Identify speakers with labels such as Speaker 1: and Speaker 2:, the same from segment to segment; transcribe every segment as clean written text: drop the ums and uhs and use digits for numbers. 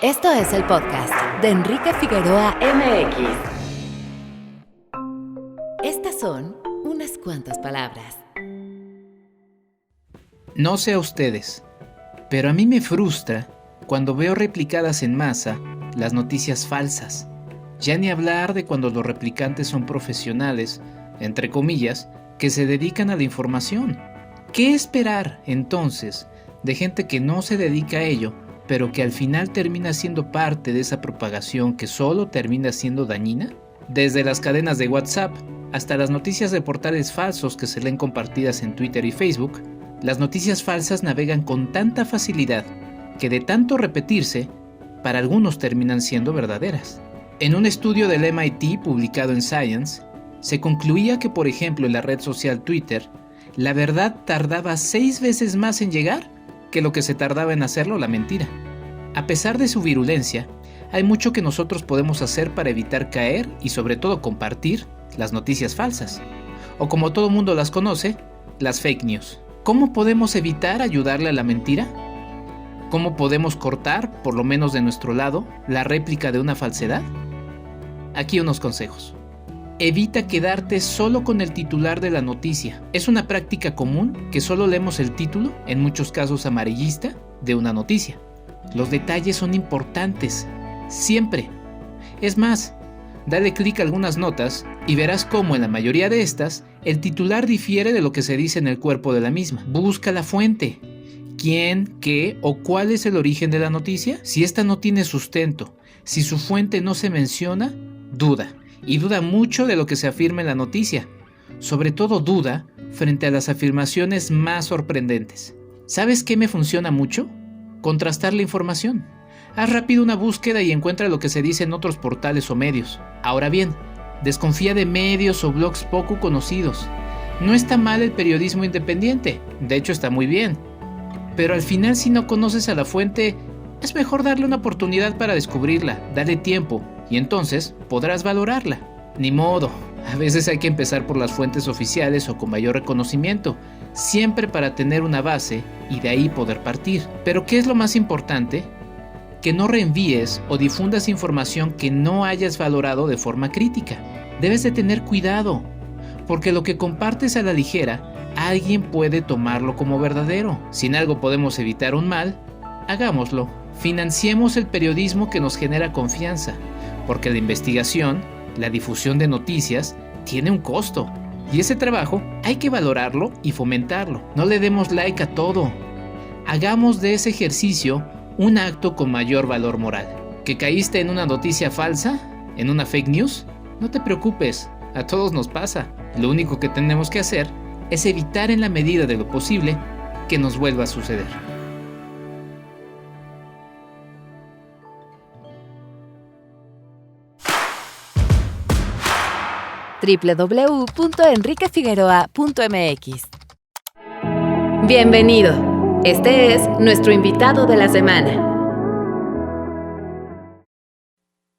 Speaker 1: Esto es el podcast de Enrique Figueroa MX. Estas son unas cuantas palabras.
Speaker 2: No sé a ustedes, pero a mí me frustra cuando veo replicadas en masa las noticias falsas. Ya ni hablar de cuando los replicantes son profesionales, entre comillas, que se dedican a la información. ¿Qué esperar, entonces, de gente que no se dedica a ello, pero que al final termina siendo parte de esa propagación que solo termina siendo dañina? Desde las cadenas de WhatsApp hasta las noticias de portales falsos que se leen compartidas en Twitter y Facebook, las noticias falsas navegan con tanta facilidad que de tanto repetirse, para algunos terminan siendo verdaderas. En un estudio del MIT publicado en Science, se concluía que, por ejemplo, en la red social Twitter, la verdad tardaba 6 veces más en llegar que lo que se tardaba en hacerlo la mentira. A pesar de su virulencia, hay mucho que nosotros podemos hacer para evitar caer y sobre todo compartir las noticias falsas, o como todo mundo las conoce, las fake news. ¿Cómo podemos evitar ayudarle a la mentira? ¿Cómo podemos cortar, por lo menos de nuestro lado, la réplica de una falsedad? Aquí unos consejos. Evita quedarte solo con el titular de la noticia. Es una práctica común que solo leemos el título, en muchos casos amarillista, de una noticia. Los detalles son importantes, siempre. Es más, dale clic a algunas notas y verás cómo en la mayoría de estas, el titular difiere de lo que se dice en el cuerpo de la misma. Busca la fuente. ¿Quién, qué o cuál es el origen de la noticia? Si esta no tiene sustento, si su fuente no se menciona, duda. Y duda mucho de lo que se afirma en la noticia. Sobre todo duda frente a las afirmaciones más sorprendentes. ¿Sabes qué me funciona mucho? Contrastar la información. Haz rápido una búsqueda y encuentra lo que se dice en otros portales o medios. Ahora bien, desconfía de medios o blogs poco conocidos. No está mal el periodismo independiente, de hecho está muy bien. Pero al final, si no conoces a la fuente, es mejor darle una oportunidad para descubrirla, darle tiempo, y entonces podrás valorarla. Ni modo, a veces hay que empezar por las fuentes oficiales o con mayor reconocimiento, siempre para tener una base y de ahí poder partir. Pero ¿qué es lo más importante? Que no reenvíes o difundas información que no hayas valorado de forma crítica. Debes de tener cuidado, porque lo que compartes a la ligera, alguien puede tomarlo como verdadero. Si en algo podemos evitar un mal, hagámoslo. Financiemos el periodismo que nos genera confianza, porque la investigación, la difusión de noticias, tiene un costo. Y ese trabajo hay que valorarlo y fomentarlo. No le demos like a todo. Hagamos de ese ejercicio un acto con mayor valor moral. ¿Que caíste en una noticia falsa? ¿En una fake news? No te preocupes, a todos nos pasa. Lo único que tenemos que hacer es evitar en la medida de lo posible que nos vuelva a suceder.
Speaker 1: www.enriquefigueroa.mx. Bienvenido. Este es nuestro invitado de la semana.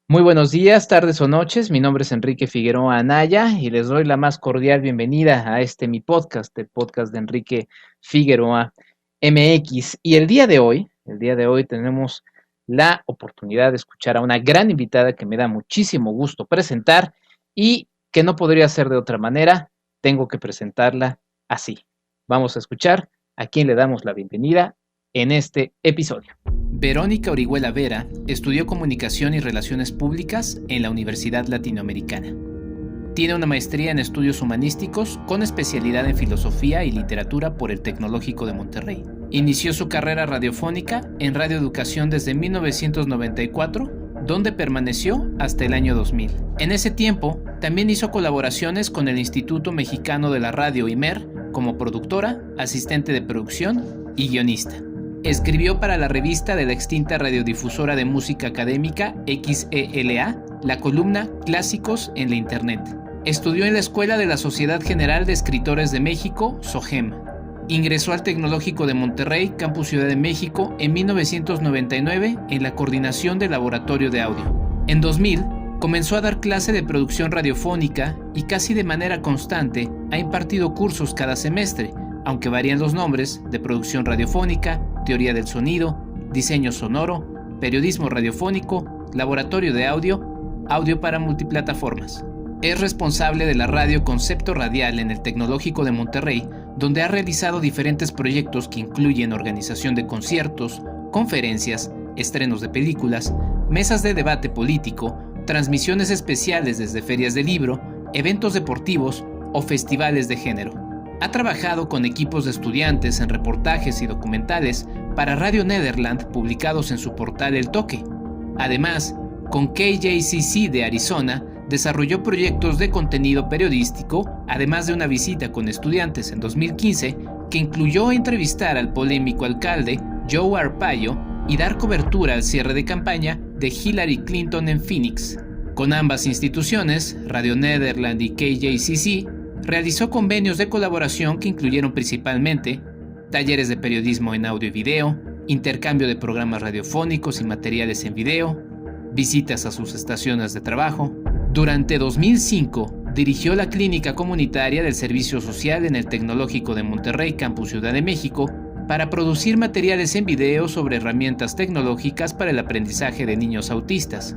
Speaker 2: Muy buenos días, tardes o noches. Mi nombre es Enrique Figueroa Anaya y les doy la más cordial bienvenida a mi podcast, el podcast de Enrique Figueroa MX. Y el día de hoy tenemos la oportunidad de escuchar a una gran invitada que me da muchísimo gusto presentar y que no podría ser de otra manera. Tengo que presentarla así. Vamos a escuchar a quien le damos la bienvenida en este episodio. Verónica Orihuela Vera estudió Comunicación y Relaciones Públicas en la Universidad Latinoamericana. Tiene una maestría en Estudios Humanísticos con especialidad en Filosofía y Literatura por el Tecnológico de Monterrey. Inició su carrera radiofónica en Radio Educación desde 1994, donde permaneció hasta el año 2000. En ese tiempo, también hizo colaboraciones con el Instituto Mexicano de la Radio IMER como productora, asistente de producción y guionista. Escribió para la revista de la extinta radiodifusora de música académica XELA la columna Clásicos en la Internet. Estudió en la Escuela de la Sociedad General de Escritores de México, SOGEM. Ingresó al Tecnológico de Monterrey, Campus Ciudad de México, en 1999 en la coordinación del Laboratorio de Audio. En 2000, comenzó a dar clase de producción radiofónica y casi de manera constante ha impartido cursos cada semestre, aunque varían los nombres de producción radiofónica, teoría del sonido, diseño sonoro, periodismo radiofónico, laboratorio de audio, audio para multiplataformas. Es responsable de la radio Concepto Radial en el Tecnológico de Monterrey, donde ha realizado diferentes proyectos que incluyen organización de conciertos, conferencias, estrenos de películas, mesas de debate político, transmisiones especiales desde ferias de libro, eventos deportivos o festivales de género. Ha trabajado con equipos de estudiantes en reportajes y documentales para Radio Nederland publicados en su portal El Toque. Además, con KJCC de Arizona, desarrolló proyectos de contenido periodístico, además de una visita con estudiantes en 2015 que incluyó entrevistar al polémico alcalde Joe Arpaio y dar cobertura al cierre de campaña de Hillary Clinton en Phoenix. Con ambas instituciones, Radio Nederland y KJCC, realizó convenios de colaboración que incluyeron principalmente talleres de periodismo en audio y video, intercambio de programas radiofónicos y materiales en video, visitas a sus estaciones de trabajo. Durante 2005, dirigió la clínica comunitaria del Servicio Social en el Tecnológico de Monterrey, Campus Ciudad de México, para producir materiales en video sobre herramientas tecnológicas para el aprendizaje de niños autistas.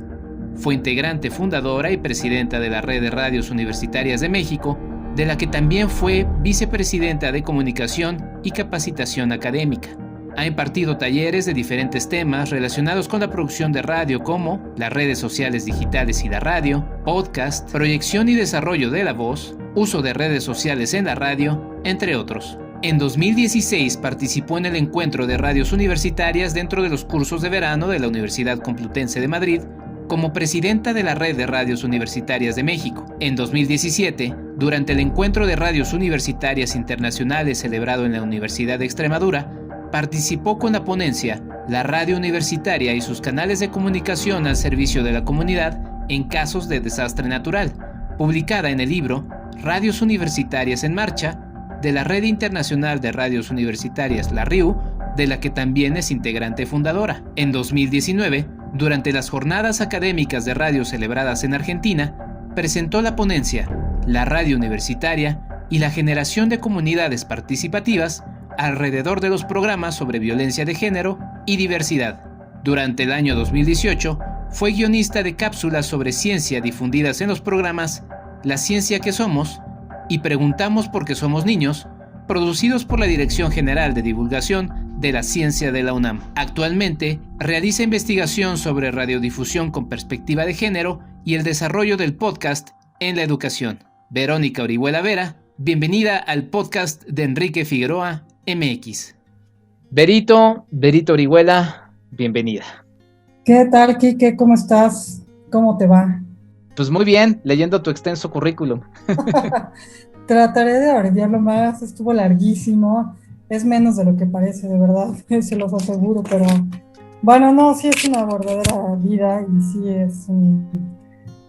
Speaker 2: Fue integrante fundadora y presidenta de la Red de Radios Universitarias de México, de la que también fue vicepresidenta de Comunicación y Capacitación Académica. Ha impartido talleres de diferentes temas relacionados con la producción de radio como las redes sociales digitales y la radio, podcast, proyección y desarrollo de la voz, uso de redes sociales en la radio, entre otros. En 2016 participó en el encuentro de radios universitarias dentro de los cursos de verano de la Universidad Complutense de Madrid como presidenta de la Red de Radios Universitarias de México. En 2017, durante el encuentro de radios universitarias internacionales celebrado en la Universidad de Extremadura, participó con la ponencia La Radio Universitaria y sus canales de comunicación al servicio de la comunidad en casos de desastre natural, publicada en el libro Radios Universitarias en Marcha, de la Red Internacional de Radios Universitarias, la RIU, de la que también es integrante fundadora. En 2019, durante las jornadas académicas de radio celebradas en Argentina, presentó la ponencia La Radio Universitaria y la generación de comunidades participativas alrededor de los programas sobre violencia de género y diversidad. Durante el año 2018, fue guionista de cápsulas sobre ciencia difundidas en los programas La Ciencia que Somos y Preguntamos por qué somos niños, producidos por la Dirección General de Divulgación de la Ciencia de la UNAM. Actualmente, realiza investigación sobre radiodifusión con perspectiva de género y el desarrollo del podcast en la educación. Verónica Orihuela Vera, bienvenida al podcast de Enrique Figueroa MX. Verito Orihuela, bienvenida.
Speaker 3: ¿Qué tal, Quique? ¿Cómo estás? ¿Cómo te va?
Speaker 2: Pues muy bien, leyendo tu extenso currículum.
Speaker 3: Trataré de abreviarlo más, estuvo larguísimo, es menos de lo que parece, de verdad, se los aseguro, pero bueno, no, sí es una verdadera vida y sí es un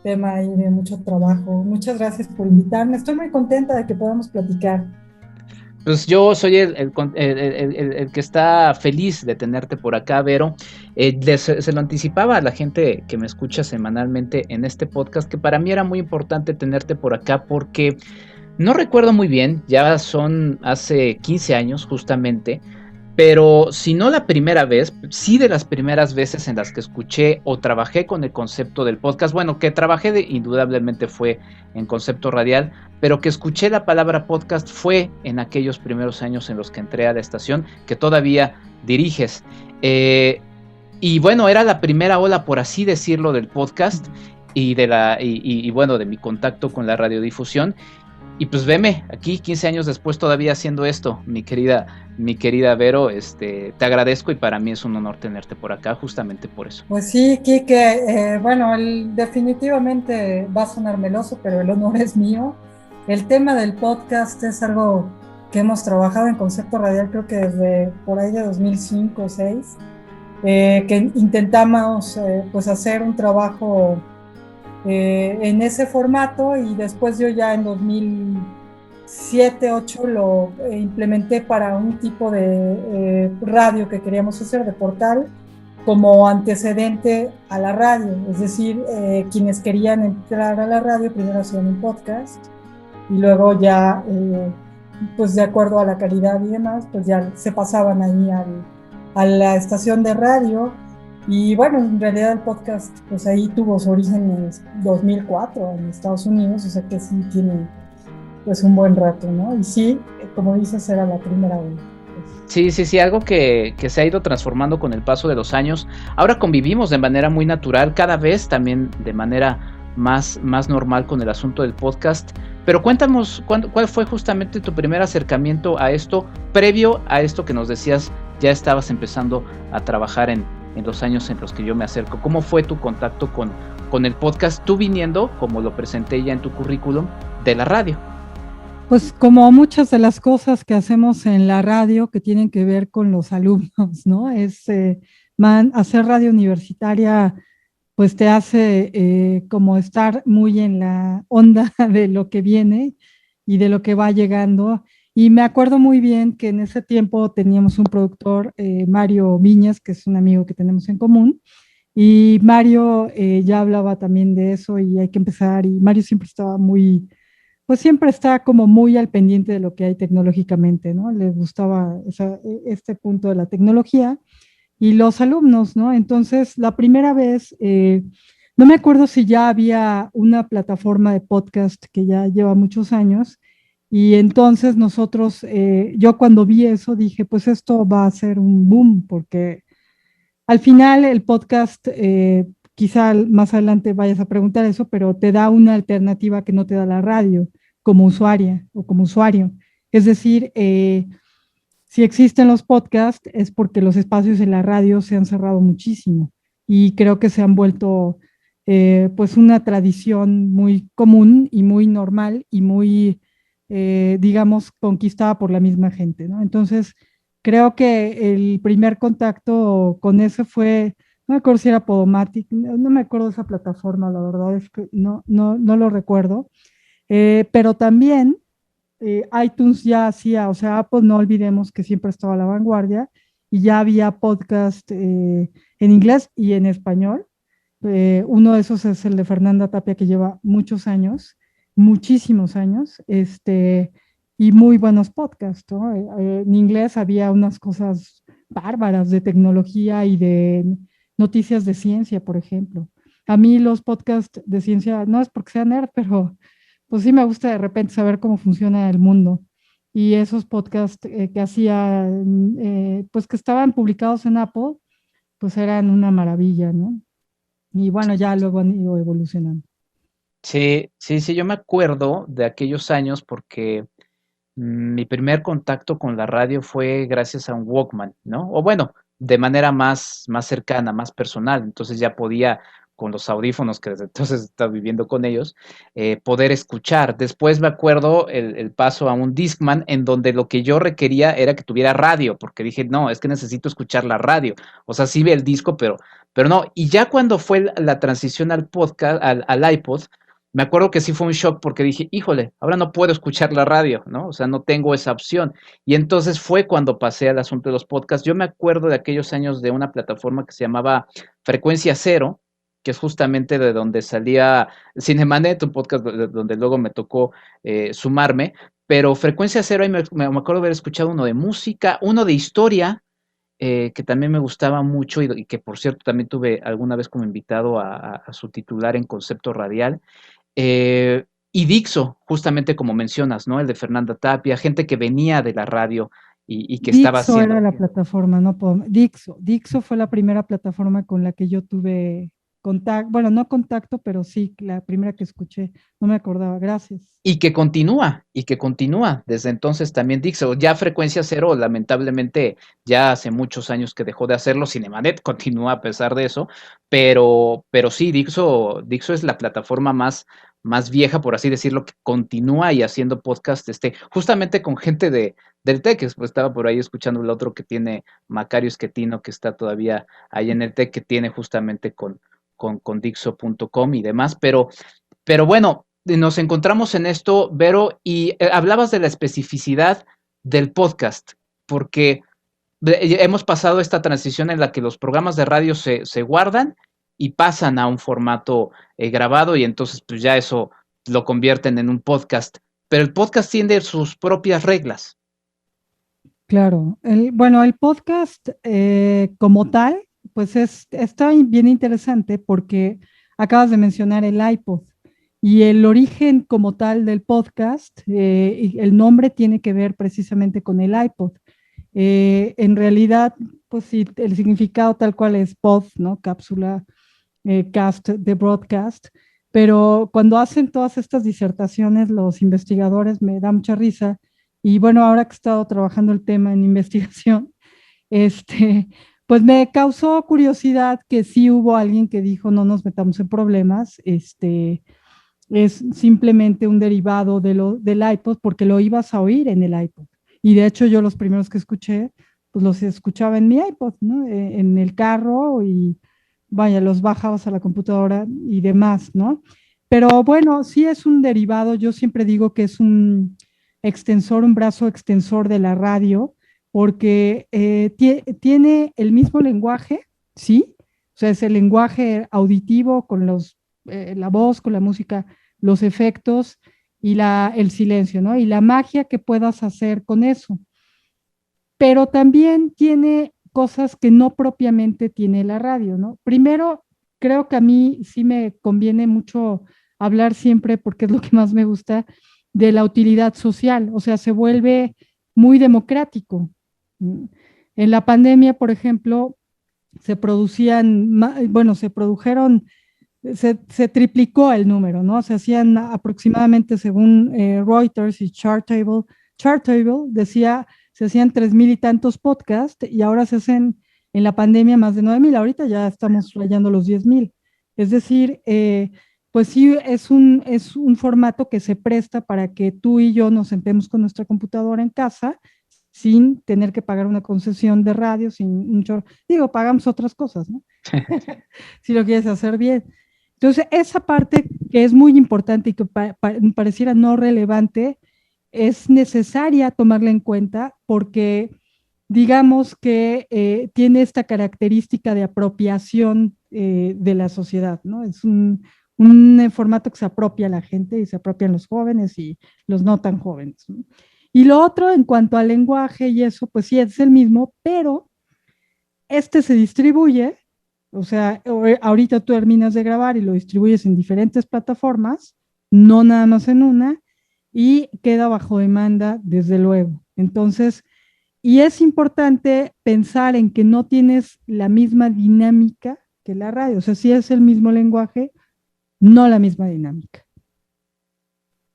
Speaker 3: tema ahí de mucho trabajo. Muchas gracias por invitarme, estoy muy contenta de que podamos platicar.
Speaker 2: Pues yo soy el que está feliz de tenerte por acá, Vero. Se lo anticipaba a la gente que me escucha semanalmente en este podcast, que para mí era muy importante tenerte por acá porque no recuerdo muy bien, ya son hace 15 años justamente, pero si no la primera vez, sí de las primeras veces en las que escuché o trabajé con el concepto del podcast. Bueno, que trabajé indudablemente fue en Concepto Radial, pero que escuché la palabra podcast fue en aquellos primeros años en los que entré a la estación, que todavía diriges. Y bueno, era la primera ola, por así decirlo, del podcast y bueno, de mi contacto con la radiodifusión. Y pues veme, aquí 15 años después todavía haciendo esto, mi querida Vero, te agradezco y para mí es un honor tenerte por acá, justamente por eso.
Speaker 3: Pues sí, Quique, bueno, definitivamente va a sonar meloso, pero el honor es mío. El tema del podcast es algo que hemos trabajado en Concepto Radial, creo que desde por ahí de 2005 o 2006, que intentamos pues hacer un trabajo en ese formato y después yo ya en 2007-2008 lo implementé para un tipo de radio que queríamos hacer, de portal, como antecedente a la radio, es decir, quienes querían entrar a la radio primero hacían un podcast y luego ya pues de acuerdo a la calidad y demás pues ya se pasaban ahí a la estación de radio. Y bueno, en realidad el podcast, pues ahí tuvo su origen en 2004 en Estados Unidos, o sea que sí tiene pues un buen rato, ¿no? Y sí, como dices, era la primera vez. Pues.
Speaker 2: Sí, sí, sí, algo que se ha ido transformando con el paso de los años. Ahora convivimos de manera muy natural, cada vez también de manera más normal con el asunto del podcast. Pero cuéntanos, ¿cuál fue justamente tu primer acercamiento a esto? Previo a esto que nos decías, ya estabas empezando a trabajar en los años en los que yo me acerco. ¿Cómo fue tu contacto con el podcast? Tú viniendo, como lo presenté ya en tu currículum, de la radio.
Speaker 3: Pues como muchas de las cosas que hacemos en la radio que tienen que ver con los alumnos, ¿no? Hacer radio universitaria, pues te hace como estar muy en la onda de lo que viene y de lo que va llegando. Y me acuerdo muy bien que en ese tiempo teníamos un productor, Mario Viñas, que es un amigo que tenemos en común, y Mario ya hablaba también de eso y hay que empezar, y Mario siempre estaba pues siempre está como muy al pendiente de lo que hay tecnológicamente, ¿no? Le gustaba este punto de la tecnología y los alumnos, ¿no? Entonces, la primera vez, no me acuerdo si ya había una plataforma de podcast que ya lleva muchos años, y entonces yo cuando vi eso dije, pues esto va a ser un boom, porque al final el podcast, quizá más adelante vayas a preguntar eso, pero te da una alternativa que no te da la radio como usuaria o como usuario. Es decir, si existen los podcasts es porque los espacios en la radio se han cerrado muchísimo y creo que se han vuelto pues una tradición muy común y muy normal y muy, digamos, conquistada por la misma gente, ¿no? Entonces, creo que el primer contacto con eso fue, no me acuerdo si era Podomatic, no me acuerdo de esa plataforma, la verdad es que no lo recuerdo, pero también iTunes ya hacía, o sea, Apple no olvidemos que siempre estaba a la vanguardia y ya había podcast en inglés y en español. Uno de esos es el de Fernanda Tapia, que lleva muchos años, muchísimos años, y muy buenos podcasts, ¿no? En inglés había unas cosas bárbaras de tecnología y de noticias de ciencia, por ejemplo. A mí los podcasts de ciencia, no es porque sea nerd, pero pues sí me gusta de repente saber cómo funciona el mundo. Y esos podcasts que hacía, pues que estaban publicados en Apple, pues eran una maravilla, ¿no? Y bueno, ya luego han ido evolucionando.
Speaker 2: Sí, sí, sí, yo me acuerdo de aquellos años porque mi primer contacto con la radio fue gracias a un Walkman, ¿no? O bueno, de manera más cercana, más personal. Entonces ya podía, con los audífonos que desde entonces estaba viviendo con ellos, poder escuchar. Después me acuerdo el paso a un Discman en donde lo que yo requería era que tuviera radio, porque dije, no, es que necesito escuchar la radio. O sea, sí ve el disco, pero no. Y ya cuando fue la transición al podcast, al iPod, me acuerdo que sí fue un shock porque dije, híjole, ahora no puedo escuchar la radio, ¿no? O sea, no tengo esa opción. Y entonces fue cuando pasé al asunto de los podcasts. Yo me acuerdo de aquellos años de una plataforma que se llamaba Frecuencia Cero, que es justamente de donde salía Cinemanet, un podcast donde luego me tocó sumarme. Pero Frecuencia Cero, ahí me acuerdo haber escuchado uno de música, uno de historia, que también me gustaba mucho y que por cierto también tuve alguna vez como invitado a su titular en Concepto Radial. Y Dixo, justamente como mencionas, ¿no? El de Fernanda Tapia, gente que venía de la radio y que estaba
Speaker 3: Dixo era
Speaker 2: haciendo.
Speaker 3: la plataforma, no Dixo. Dixo fue la primera plataforma con la que yo tuve contacto, bueno, no contacto, pero sí, la primera que escuché. No me acordaba, gracias.
Speaker 2: Y que continúa desde entonces también Dixo. Ya Frecuencia Cero, lamentablemente, ya hace muchos años que dejó de hacerlo. Cinemanet continúa a pesar de eso, pero sí, Dixo es la plataforma más vieja, por así decirlo, que continúa y haciendo podcast, justamente con gente del TEC. Pues estaba por ahí escuchando el otro que tiene Macario Esquetino, que está todavía ahí en el TEC, que tiene justamente con Dixo.com y demás, pero bueno, nos encontramos en esto, Vero, y hablabas de la especificidad del podcast, porque hemos pasado esta transición en la que los programas de radio se guardan y pasan a un formato grabado y entonces pues ya eso lo convierten en un podcast, pero el podcast tiene sus propias reglas.
Speaker 3: Claro. Bueno, el podcast como tal,
Speaker 4: pues está bien interesante porque acabas de mencionar el iPod y el origen como tal del podcast, y el nombre tiene que ver precisamente con el iPod. En realidad, pues sí, el significado tal cual es pod, ¿no? Cápsula, cast de broadcast, pero cuando hacen todas estas disertaciones, los investigadores me da mucha risa, y bueno, ahora que he estado trabajando el tema en investigación, este, pues me causó curiosidad que sí hubo alguien que dijo no nos metamos en problemas, es simplemente un derivado del iPod porque lo ibas a oír en el iPod. Y de hecho yo los primeros que escuché, pues los escuchaba en mi iPod, ¿no? En el carro y vaya, los bajabas a la computadora y demás, ¿no? Pero bueno, sí es un derivado, yo siempre digo que es un extensor, un brazo extensor de la radio, porque tiene el mismo lenguaje, ¿sí? O sea, es el lenguaje auditivo con la voz, con la música, los efectos y el silencio, ¿no? Y la magia que puedas hacer con eso. Pero también tiene cosas que no propiamente tiene la radio, ¿no? Primero, creo que a mí sí me conviene mucho hablar siempre, porque es lo que más me gusta, de la utilidad social, o sea, se vuelve muy democrático. En la pandemia, por ejemplo, se producían, bueno, se triplicó el número, ¿no? Se hacían aproximadamente, según Reuters y Chartable decía, se hacían 3,000 y tantos podcasts y ahora se hacen en la pandemia más de 9,000, ahorita ya estamos rayando los 10,000. Es decir, pues sí, es un formato que se presta para que tú y yo nos sentemos con nuestra computadora en casa sin tener que pagar una concesión de radio, sin un chorro. Digo, pagamos otras cosas, ¿no? Si lo quieres hacer bien. Entonces, esa parte que es muy importante y que pareciera no relevante, es necesaria tomarla en cuenta porque digamos que tiene esta característica de apropiación de la sociedad, ¿no? Es un formato que se apropia a la gente y se apropian los jóvenes y los no tan jóvenes, ¿no? Y lo otro, en cuanto al lenguaje y eso, pues sí, es el mismo, pero se distribuye, o sea, ahorita tú terminas de grabar y lo distribuyes en diferentes plataformas, no nada más en una, y queda bajo demanda, desde luego. Entonces, y es importante pensar en que no tienes la misma dinámica que la radio, o sea, sí es el mismo lenguaje, no la misma dinámica.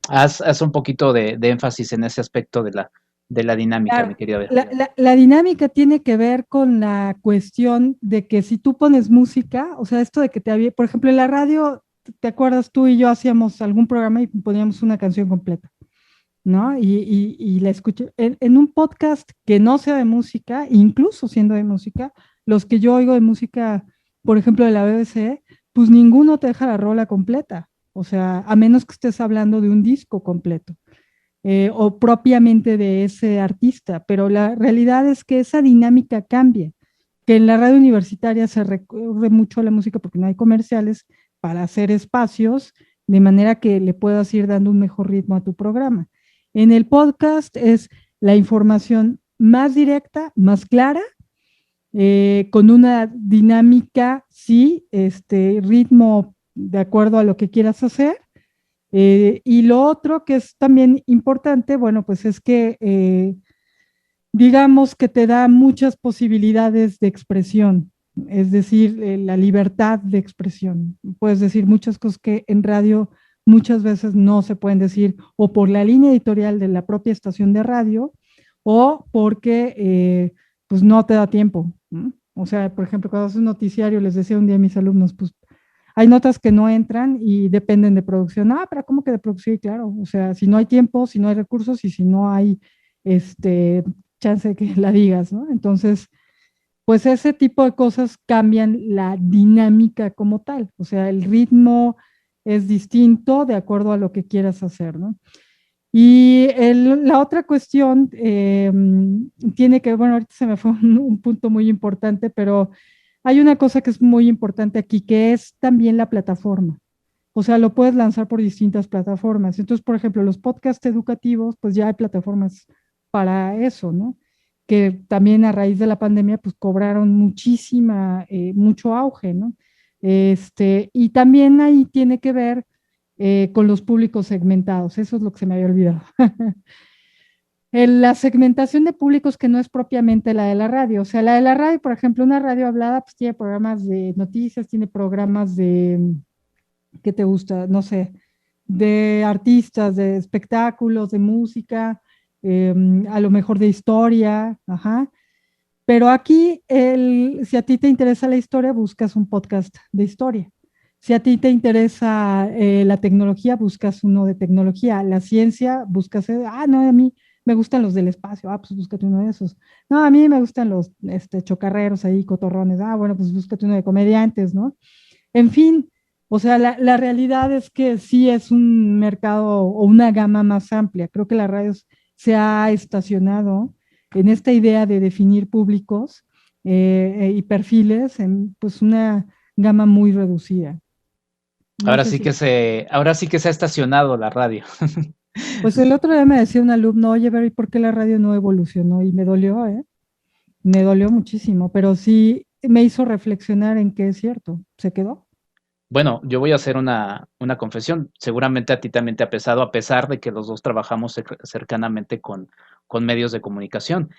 Speaker 2: Haz un poquito de énfasis en ese aspecto de la dinámica,
Speaker 4: Claro,
Speaker 2: mi querida Bea.
Speaker 4: la dinámica tiene que ver con la cuestión de que si tú pones música, o sea, esto de que por ejemplo, en la radio, ¿te acuerdas? Tú y yo hacíamos algún programa y poníamos una canción completa, ¿no? Y la escuché. En un podcast que no sea de música, incluso siendo de música, los que yo oigo de música, por ejemplo, de la BBC, pues ninguno te deja la rola completa. O sea, a menos que estés hablando de un disco completo. O propiamente de ese artista, pero la realidad es que esa dinámica cambia, que en la radio universitaria se recurre mucho a la música porque no hay comerciales para hacer espacios, de manera que le puedas ir dando un mejor ritmo a tu programa. En el podcast es la información más directa, más clara, con una dinámica, sí, ritmo de acuerdo a lo que quieras hacer. Y lo otro que es también importante, bueno, pues es que digamos que te da muchas posibilidades de expresión, es decir, la libertad de expresión. Puedes decir muchas cosas que en radio muchas veces no se pueden decir, o por la línea editorial de la propia estación de radio, o porque pues no te da tiempo, ¿no? O sea, por ejemplo, cuando haces un noticiario, les decía un día a mis alumnos, pues hay notas que no entran y dependen de producción. Ah, pero ¿cómo que de producción? Claro, o sea, si no hay tiempo, si no hay recursos y si no hay chance de que la digas, ¿no? Entonces, pues ese tipo de cosas cambian la dinámica como tal. O sea, el ritmo es distinto de acuerdo a lo que quieras hacer, ¿no? Y la otra cuestión tiene que, bueno, ahorita se me fue un punto muy importante, pero hay una cosa que es muy importante aquí, que es también la plataforma. O sea, lo puedes lanzar por distintas plataformas. Entonces, por ejemplo, los podcasts educativos, pues ya hay plataformas para eso, ¿no? que también a raíz de la pandemia pues cobraron mucho auge, ¿no? Y también ahí tiene que ver con los públicos segmentados, eso es lo que se me había olvidado. La segmentación de públicos que no es propiamente la de la radio, o sea, la de la radio, por ejemplo, una radio hablada pues tiene programas de noticias, tiene programas de, ¿qué te gusta? No sé, de artistas, de espectáculos, de música, a lo mejor de historia, ajá. Pero aquí, si a ti te interesa la historia, buscas un podcast de historia. Si a ti te interesa la tecnología, buscas uno de tecnología. La ciencia, buscas, no, a mí me gustan los del espacio, pues búscate uno de esos. No, a mí me gustan los chocarreros ahí, cotorrones. Bueno, pues búscate uno de comediantes, ¿no? En fin, o sea, la realidad es que sí es un mercado o una gama más amplia. Creo que la radio se ha estacionado en esta idea de definir públicos y perfiles en pues una gama muy reducida. No
Speaker 2: Ahora
Speaker 4: sé
Speaker 2: sí
Speaker 4: si...
Speaker 2: ahora sí que se ha estacionado la radio.
Speaker 4: Pues el otro día me decía un alumno, oye, Berry, ¿por qué la radio no evolucionó? Y me dolió, ¿eh? Me dolió muchísimo, pero sí me hizo reflexionar en que es cierto, se quedó.
Speaker 2: Bueno, yo voy a hacer una confesión. Seguramente a ti también te ha pesado, a pesar de que los dos trabajamos cercanamente con medios de comunicación.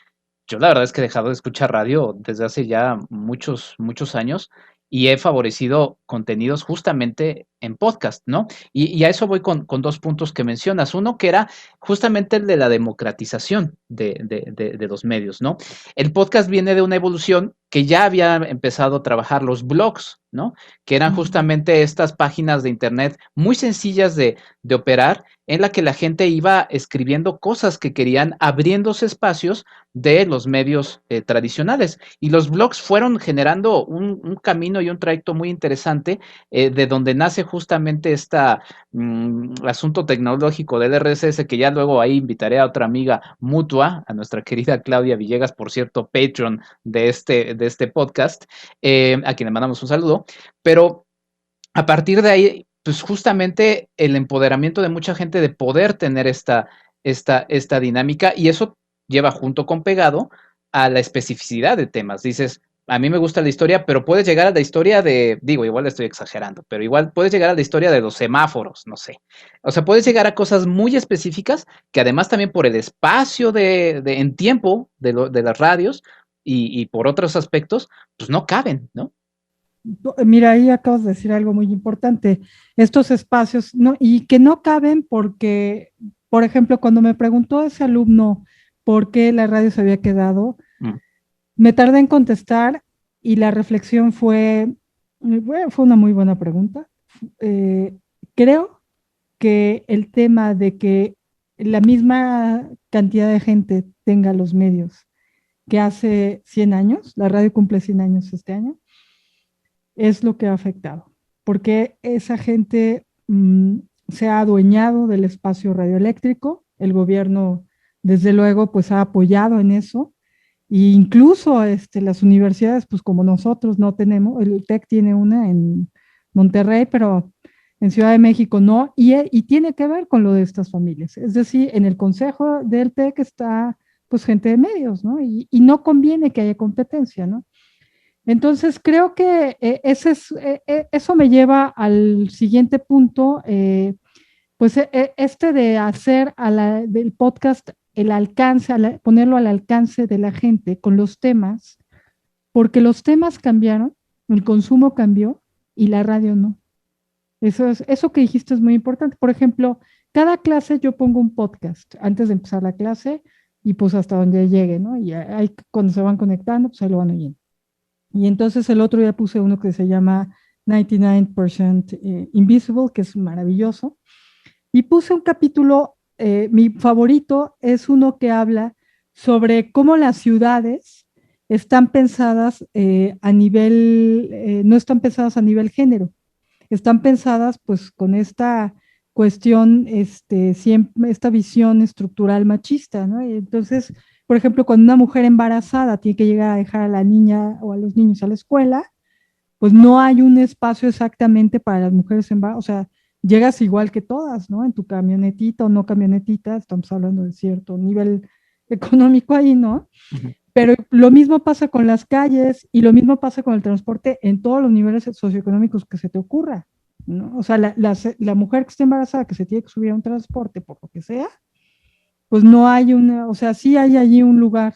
Speaker 2: Yo la verdad es que he dejado de escuchar radio desde hace ya muchos, muchos años y he favorecido contenidos justamente en podcast, ¿no? Y a eso voy con dos puntos que mencionas. Uno que era justamente el de la democratización de los medios, ¿no? El podcast viene de una evolución que ya había empezado a trabajar los blogs, ¿no? Que eran justamente estas páginas de internet muy sencillas de operar, en la que la gente iba escribiendo cosas que querían, abriéndose espacios de los medios tradicionales. Y los blogs fueron generando un camino y un trayecto muy interesante de donde nace justamente este asunto tecnológico del RSS, que ya luego ahí invitaré a otra amiga mutua, a nuestra querida Claudia Villegas, por cierto, Patreon de este podcast, a quien le mandamos un saludo. Pero a partir de ahí, pues justamente el empoderamiento de mucha gente de poder tener esta dinámica, y eso lleva junto con pegado a la especificidad de temas. Dices, a mí me gusta la historia, pero puedes llegar a la historia digo, igual estoy exagerando, pero igual puedes llegar a la historia de los semáforos, no sé. O sea, puedes llegar a cosas muy específicas que además también por el espacio en tiempo de las radios y por otros aspectos, pues no caben, ¿no?
Speaker 4: Mira, ahí acabas de decir algo muy importante. Estos espacios, ¿no? Y que no caben porque, por ejemplo, cuando me preguntó ese alumno por qué la radio se había quedado, me tardé en contestar y la reflexión fue una muy buena pregunta. Creo que el tema de que la misma cantidad de gente tenga los medios que hace 100 años, la radio cumple 100 años este año, es lo que ha afectado, porque esa gente se ha adueñado del espacio radioeléctrico, el gobierno desde luego pues ha apoyado en eso, e incluso las universidades pues como nosotros no tenemos, el TEC tiene una en Monterrey, pero en Ciudad de México no, y tiene que ver con lo de estas familias, es decir, en el consejo del TEC está pues gente de medios, ¿no? Y no conviene que haya competencia, ¿no? Entonces, creo que eso me lleva al siguiente punto, pues de hacer del podcast el alcance, ponerlo al alcance de la gente con los temas, porque los temas cambiaron, el consumo cambió y la radio no. Eso que dijiste es muy importante. Por ejemplo, cada clase yo pongo un podcast antes de empezar la clase y pues hasta donde llegue, ¿no? Y ahí, cuando se van conectando, pues ahí lo van oyendo. Y entonces el otro día puse uno que se llama 99% Invisible, que es maravilloso. Y puse un capítulo, mi favorito es uno que habla sobre cómo las ciudades están pensadas no están pensadas a nivel género, están pensadas pues con esta cuestión, siempre, esta visión estructural machista, ¿no? Y entonces, por ejemplo, cuando una mujer embarazada tiene que llegar a dejar a la niña o a los niños a la escuela, pues no hay un espacio exactamente para las mujeres embarazadas, o sea, llegas igual que todas, ¿no? En tu camionetita o no camionetita, estamos hablando de cierto nivel económico ahí, ¿no?
Speaker 2: Ujú.
Speaker 4: Pero lo mismo pasa con las calles y lo mismo pasa con el transporte en todos los niveles socioeconómicos que se te ocurra, ¿no? O sea, la mujer que está embarazada, que se tiene que subir a un transporte por lo que sea, pues no hay una, o sea, sí hay allí un lugar.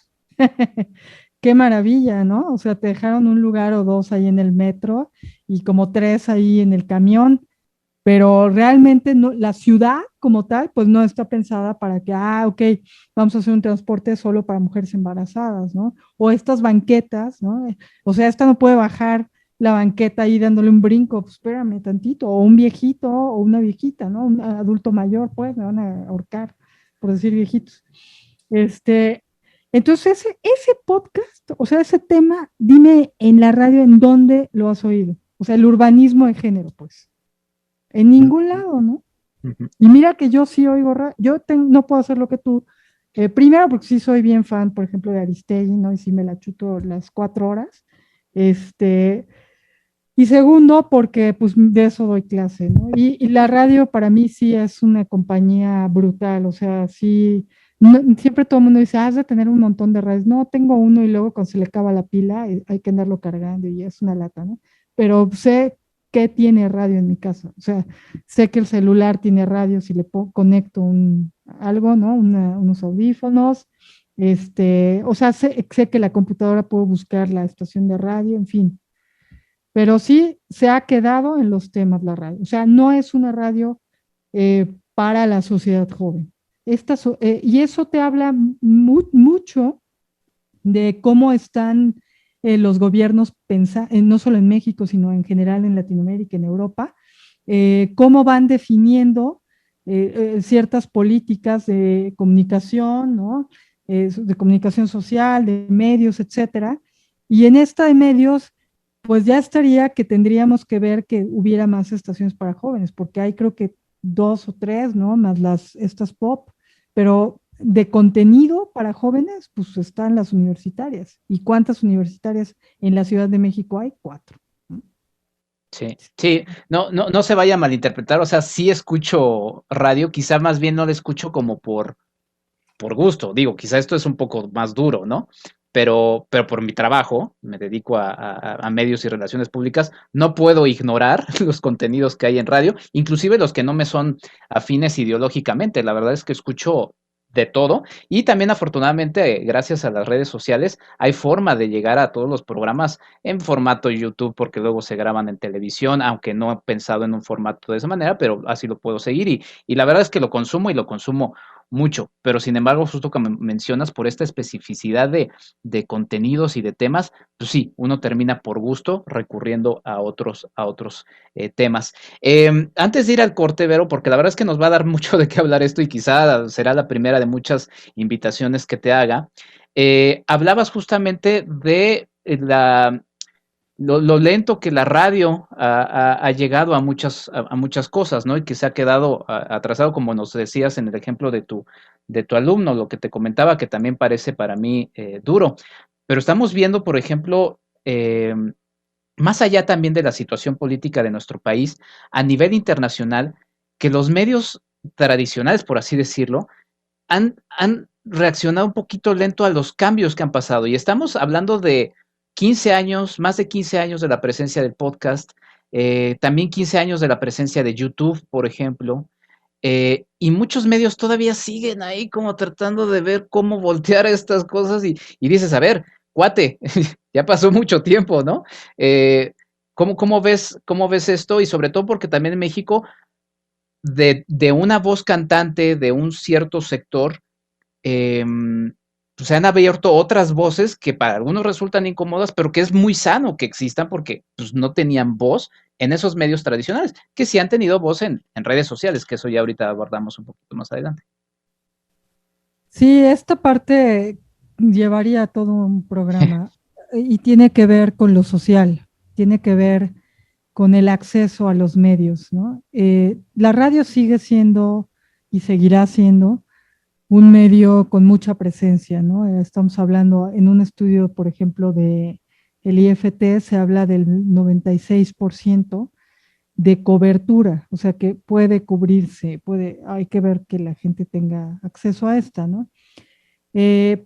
Speaker 4: Qué maravilla, ¿no? O sea, te dejaron un lugar o dos ahí en el metro y como tres ahí en el camión, pero realmente no, la ciudad como tal, pues no está pensada para que, ok, vamos a hacer un transporte solo para mujeres embarazadas, ¿no? O estas banquetas, ¿no? O sea, esta no puede bajar la banqueta ahí dándole un brinco, pues espérame tantito, o un viejito o una viejita, ¿no? Un adulto mayor, pues me van a ahorcar, por decir viejitos. Este, entonces, ese podcast, o sea, ese tema, dime en la radio en dónde lo has oído. O sea, el urbanismo de género, pues. En ningún lado, ¿no?
Speaker 2: Ujú.
Speaker 4: Y mira que yo sí oigo, no puedo hacer lo que tú. Primero, porque sí soy bien fan, por ejemplo, de Aristegui, ¿no? Y sí me la chuto las 4 horas. Este, y segundo, porque pues de eso doy clase, ¿no? Y la radio para mí sí es una compañía brutal, o sea, sí, siempre todo el mundo dice, has de tener un montón de radios. No, tengo uno y luego cuando se le acaba la pila hay que andarlo cargando y es una lata, ¿no? Pero sé qué tiene radio en mi casa, o sea, sé que el celular tiene radio si le conecto algo, ¿no? Unos audífonos, o sea, sé que la computadora puedo buscar la estación de radio, en fin, pero sí se ha quedado en los temas la radio. O sea, no es una radio para la sociedad joven. Y eso te habla mucho de cómo están los gobiernos, no solo en México, sino en general en Latinoamérica, en Europa, cómo van definiendo ciertas políticas de comunicación, ¿no? De comunicación social, de medios, etcétera. Y en esta de medios, pues ya estaría que tendríamos que ver que hubiera más estaciones para jóvenes, porque hay creo que 2 o 3, ¿no? Más estas pop, pero de contenido para jóvenes, pues están las universitarias. ¿Y cuántas universitarias en la Ciudad de México hay? 4.
Speaker 2: Sí, sí, no se vaya a malinterpretar, o sea, sí escucho radio, quizá más bien no la escucho como por gusto, digo, quizá esto es un poco más duro, ¿no? Pero por mi trabajo, me dedico a medios y relaciones públicas, no puedo ignorar los contenidos que hay en radio, inclusive los que no me son afines ideológicamente. La verdad es que escucho de todo y también afortunadamente gracias a las redes sociales hay forma de llegar a todos los programas en formato YouTube porque luego se graban en televisión, aunque no he pensado en un formato de esa manera, pero así lo puedo seguir y la verdad es que lo consumo y lo consumo mucho, pero sin embargo, justo como mencionas, por esta especificidad de contenidos y de temas, pues sí, uno termina por gusto recurriendo a otros temas. Antes de ir al corte, Vero, porque la verdad es que nos va a dar mucho de qué hablar esto y quizá será la primera de muchas invitaciones que te haga, hablabas justamente de lo lento que la radio ha llegado a muchas cosas, ¿no? Y que se ha quedado atrasado, como nos decías en el ejemplo de tu alumno, lo que te comentaba, que también parece para mí duro. Pero estamos viendo, por ejemplo, más allá también de la situación política de nuestro país, a nivel internacional, que los medios tradicionales, por así decirlo, han reaccionado un poquito lento a los cambios que han pasado. Y estamos hablando de 15 años, más de 15 años de la presencia del podcast, también 15 años de la presencia de YouTube, por ejemplo. Y muchos medios todavía siguen ahí como tratando de ver cómo voltear estas cosas y dices, a ver, cuate, ya pasó mucho tiempo, ¿no? ¿Cómo ves esto? Y sobre todo porque también en México, de una voz cantante de un cierto sector, pues se han abierto otras voces que para algunos resultan incómodas, pero que es muy sano que existan porque pues, no tenían voz en esos medios tradicionales, que sí han tenido voz en redes sociales, que eso ya ahorita abordamos un poquito más adelante.
Speaker 4: Sí, esta parte llevaría todo un programa y tiene que ver con lo social, tiene que ver con el acceso a los medios, ¿no? La radio sigue siendo y seguirá siendo un medio con mucha presencia, ¿no? Estamos hablando en un estudio, por ejemplo, de el IFT, se habla del 96% de cobertura, o sea que puede cubrirse, hay que ver que la gente tenga acceso a esta, ¿no?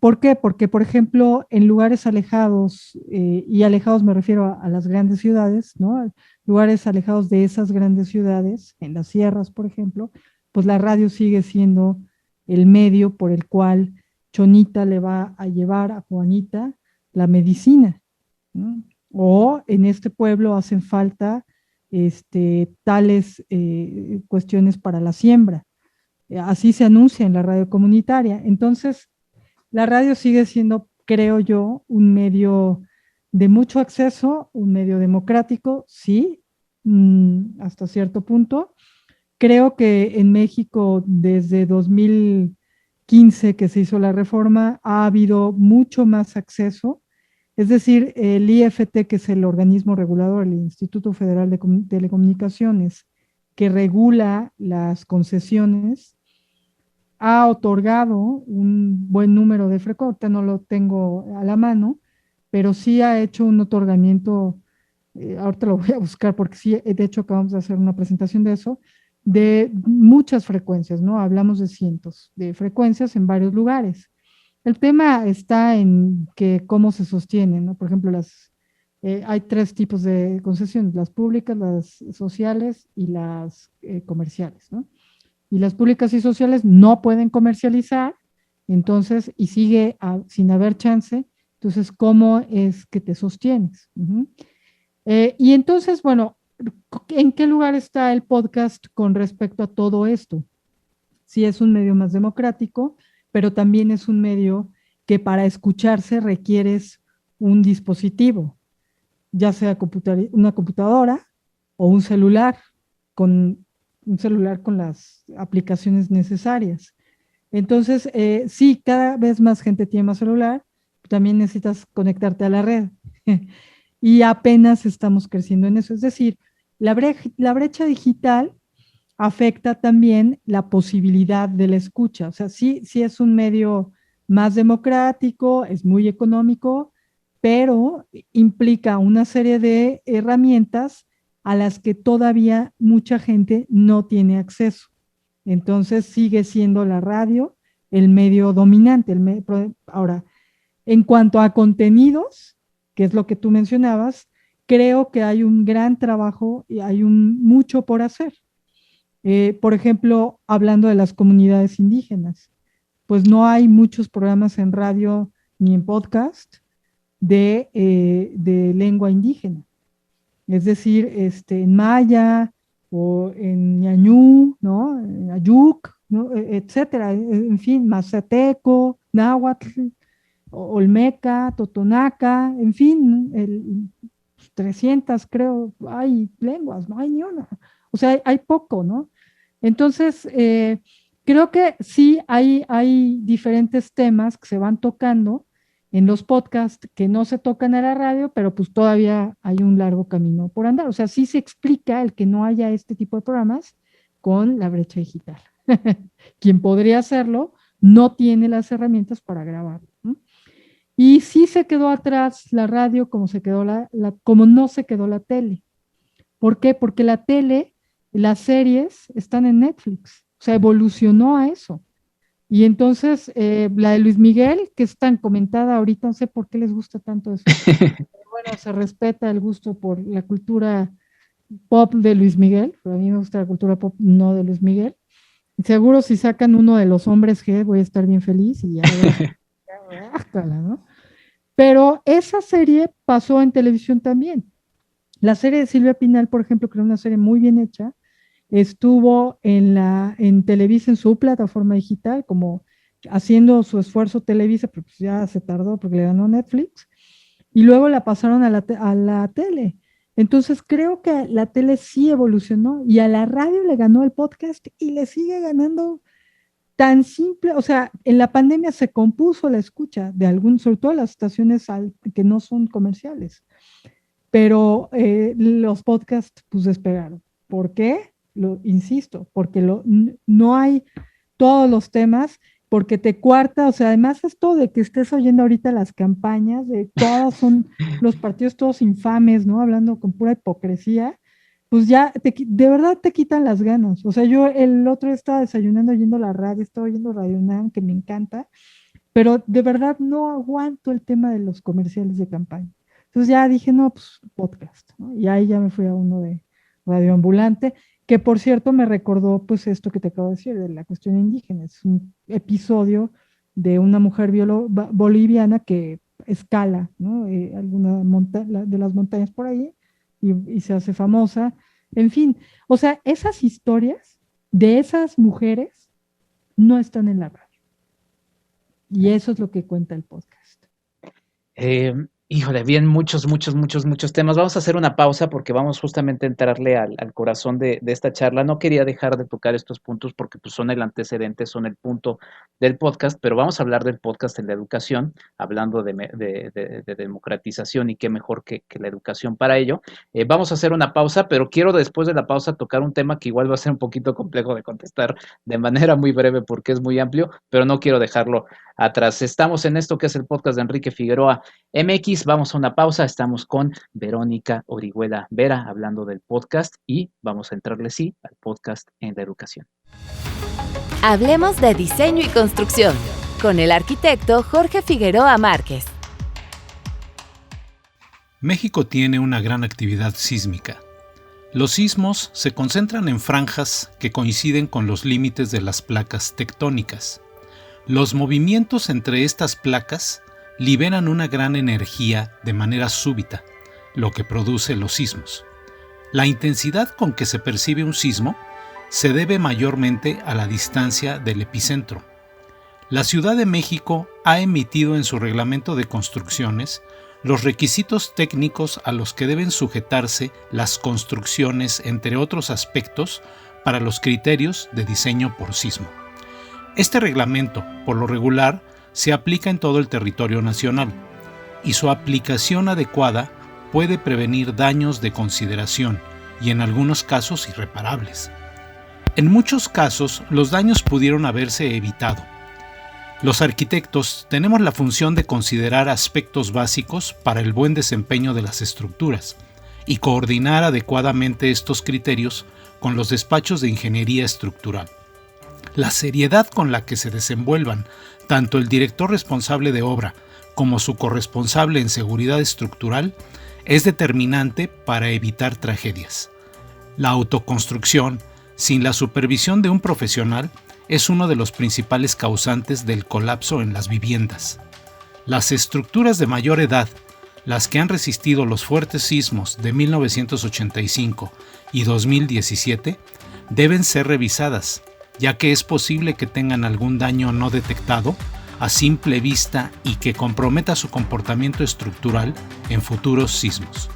Speaker 4: ¿Por qué? Porque, por ejemplo, en lugares alejados, y alejados me refiero a las grandes ciudades, ¿no? Lugares alejados de esas grandes ciudades, en las sierras, por ejemplo, pues la radio sigue siendo el medio por el cual Chonita le va a llevar a Juanita la medicina, ¿no? O en este pueblo hacen falta tales cuestiones para la siembra. Así se anuncia en la radio comunitaria. Entonces, la radio sigue siendo, creo yo, un medio de mucho acceso, un medio democrático, sí, hasta cierto punto. Creo que en México, desde 2015 que se hizo la reforma, ha habido mucho más acceso. Es decir, el IFT, que es el organismo regulador, el Instituto Federal de Telecomunicaciones, que regula las concesiones, ha otorgado un buen número de frecuencias, no lo tengo a la mano, pero sí ha hecho un otorgamiento, ahorita lo voy a buscar porque sí, de hecho acabamos de hacer una presentación de eso, de muchas frecuencias, ¿no? Hablamos de cientos de frecuencias en varios lugares. El tema está en que cómo se sostienen, ¿no? Por ejemplo, hay tres tipos de concesiones, las públicas, las sociales y las comerciales, ¿no? Y las públicas y sociales no pueden comercializar, entonces, y sigue sin haber chance, entonces, ¿cómo es que te sostienes? Y entonces, bueno, ¿en qué lugar está el podcast con respecto a todo esto? Sí, es un medio más democrático, pero también es un medio que para escucharse requieres un dispositivo, ya sea una computadora o con un celular con las aplicaciones necesarias. Entonces, sí, cada vez más gente tiene más celular, también necesitas conectarte a la red. Y apenas estamos creciendo en eso. Es decir, la brecha digital afecta también la posibilidad de la escucha. O sea, sí, sí es un medio más democrático, es muy económico, pero implica una serie de herramientas a las que todavía mucha gente no tiene acceso. Entonces sigue siendo la radio el medio dominante. Ahora, en cuanto a contenidos, que es lo que tú mencionabas, creo que hay un gran trabajo y hay mucho por hacer. Por ejemplo, hablando de las comunidades indígenas, pues no hay muchos programas en radio ni en podcast de lengua indígena. Es decir, en maya o en ñañú, ¿no? En ayuk, ¿no? Etcétera. En fin, mazateco, náhuatl, olmeca, totonaca, en fin, 300 creo, hay lenguas, no hay ni una. O sea, hay poco, ¿no? Entonces, creo que sí hay diferentes temas que se van tocando en los podcasts que no se tocan a la radio, pero pues todavía hay un largo camino por andar. O sea, sí se explica el que no haya este tipo de programas con la brecha digital. Quien podría hacerlo no tiene las herramientas para grabarlo, ¿no? Y sí se quedó atrás la radio como como no se quedó la tele. ¿Por qué? Porque la tele, las series están en Netflix. O sea, evolucionó a eso. Y entonces, la de Luis Miguel, que es tan comentada ahorita, no sé por qué les gusta tanto eso. Pero bueno, se respeta el gusto por la cultura pop de Luis Miguel, pero a mí me gusta la cultura pop no de Luis Miguel. Seguro si sacan uno de los hombres G, voy a estar bien feliz y ya, ¿no? Pero esa serie pasó en televisión también. La serie de Silvia Pinal, por ejemplo, que era una serie muy bien hecha, estuvo en Televisa, en su plataforma digital, como haciendo su esfuerzo Televisa, pero pues ya se tardó porque le ganó Netflix, y luego la pasaron a la tele. Entonces creo que la tele sí evolucionó y a la radio le ganó el podcast y le sigue ganando tan simple. O sea, en la pandemia se compuso la escucha de sobre todo las estaciones que no son comerciales, pero los podcasts pues despegaron. ¿Por qué? Insisto, porque no hay todos los temas, porque te cuarta, o sea, además esto de que estés oyendo ahorita las campañas, de todos son los partidos todos infames, ¿no? Hablando con pura hipocresía, pues ya de verdad te quitan las ganas. O sea, yo el otro día estaba desayunando oyendo la radio, estaba oyendo Radio UNAM, que me encanta, pero de verdad no aguanto el tema de los comerciales de campaña. Entonces ya dije, no, pues podcast, ¿no? Y ahí ya me fui a uno de Radio Ambulante, que por cierto me recordó pues esto que te acabo de decir, de la cuestión indígena. Es un episodio de una mujer boliviana que escala, ¿no? Alguna de las montañas por ahí y se hace famosa. En fin, o sea, esas historias de esas mujeres no están en la radio. Y eso es lo que cuenta el podcast.
Speaker 2: Híjole, bien, muchos temas. Vamos a hacer una pausa porque vamos justamente a entrarle al corazón de esta charla. No quería dejar de tocar estos puntos porque pues, son el antecedente, son el punto del podcast, pero vamos a hablar del podcast en la educación, hablando de democratización y qué mejor que la educación para ello. Vamos a hacer una pausa, pero quiero después de la pausa tocar un tema que igual va a ser un poquito complejo de contestar de manera muy breve porque es muy amplio, pero no quiero dejarlo atrás. Estamos en esto que es el podcast de Enrique Figueroa MX. Vamos a una pausa, estamos con Verónica Orihuela Vera hablando del podcast y vamos a entrarle sí al podcast en la educación.
Speaker 1: Hablemos de diseño y construcción con el arquitecto Jorge Figueroa Márquez.
Speaker 5: México tiene una gran actividad sísmica. Los sismos se concentran en franjas que coinciden con los límites de las placas tectónicas. Los movimientos entre estas placas liberan una gran energía de manera súbita, lo que produce los sismos. La intensidad con que se percibe un sismo se debe mayormente a la distancia del epicentro. La Ciudad de México ha emitido en su reglamento de construcciones los requisitos técnicos a los que deben sujetarse las construcciones, entre otros aspectos, para los criterios de diseño por sismo. Este reglamento, por lo regular, se aplica en todo el territorio nacional y su aplicación adecuada puede prevenir daños de consideración y en algunos casos irreparables. En muchos casos, los daños pudieron haberse evitado. Los arquitectos tenemos la función de considerar aspectos básicos para el buen desempeño de las estructuras y coordinar adecuadamente estos criterios con los despachos de ingeniería estructural. La seriedad con la que se desenvuelvan tanto el director responsable de obra como su corresponsable en seguridad estructural es determinante para evitar tragedias. La autoconstrucción, sin la supervisión de un profesional, es uno de los principales causantes del colapso en las viviendas. Las estructuras de mayor edad, las que han resistido los fuertes sismos de 1985 y 2017, deben ser revisadas, ya que es posible que tengan algún daño no detectado a simple vista y que comprometa su comportamiento estructural en futuros sismos.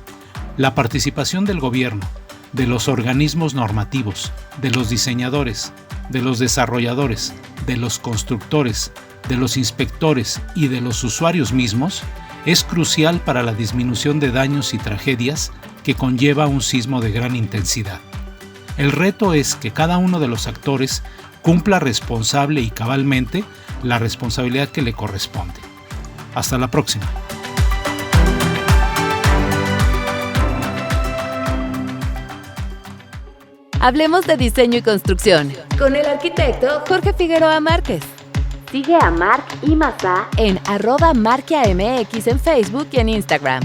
Speaker 5: La participación del gobierno, de los organismos normativos, de los diseñadores, de los desarrolladores, de los constructores, de los inspectores y de los usuarios mismos es crucial para la disminución de daños y tragedias que conlleva un sismo de gran intensidad. El reto es que cada uno de los actores cumpla responsable y cabalmente la responsabilidad que le corresponde. Hasta la próxima.
Speaker 1: Hablemos de diseño y construcción con el arquitecto Jorge Figueroa Márquez. Sigue a Marc y Mazá en @marquiamx en Facebook y en Instagram.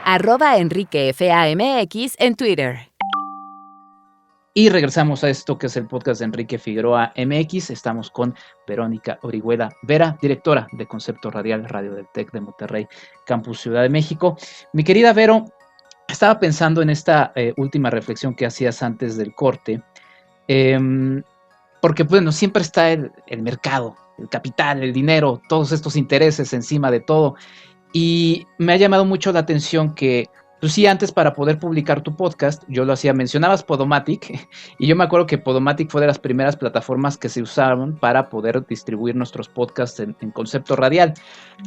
Speaker 1: @EnriqueFAMX en Twitter.
Speaker 2: Y regresamos a esto que es el podcast de Enrique Figueroa MX. Estamos con Verónica Orihuela Vera, directora de Concepto Radial, Radio del TEC de Monterrey, Campus Ciudad de México. Mi querida Vero, estaba pensando en esta última reflexión que hacías antes del corte, porque bueno, siempre está el mercado, el capital, el dinero, todos estos intereses encima de todo. Y me ha llamado mucho la atención que, pues sí, antes para poder publicar tu podcast, yo lo hacía, mencionabas Podomatic, y yo me acuerdo que Podomatic fue de las primeras plataformas que se usaron para poder distribuir nuestros podcasts en Concepto Radial.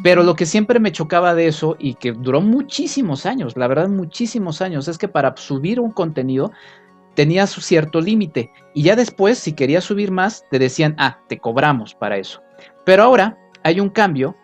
Speaker 2: Pero lo que siempre me chocaba de eso, y que duró muchísimos años, la verdad muchísimos años, es que para subir un contenido tenías cierto límite, y ya después, si querías subir más, te decían, te cobramos para eso. Pero ahora hay un cambio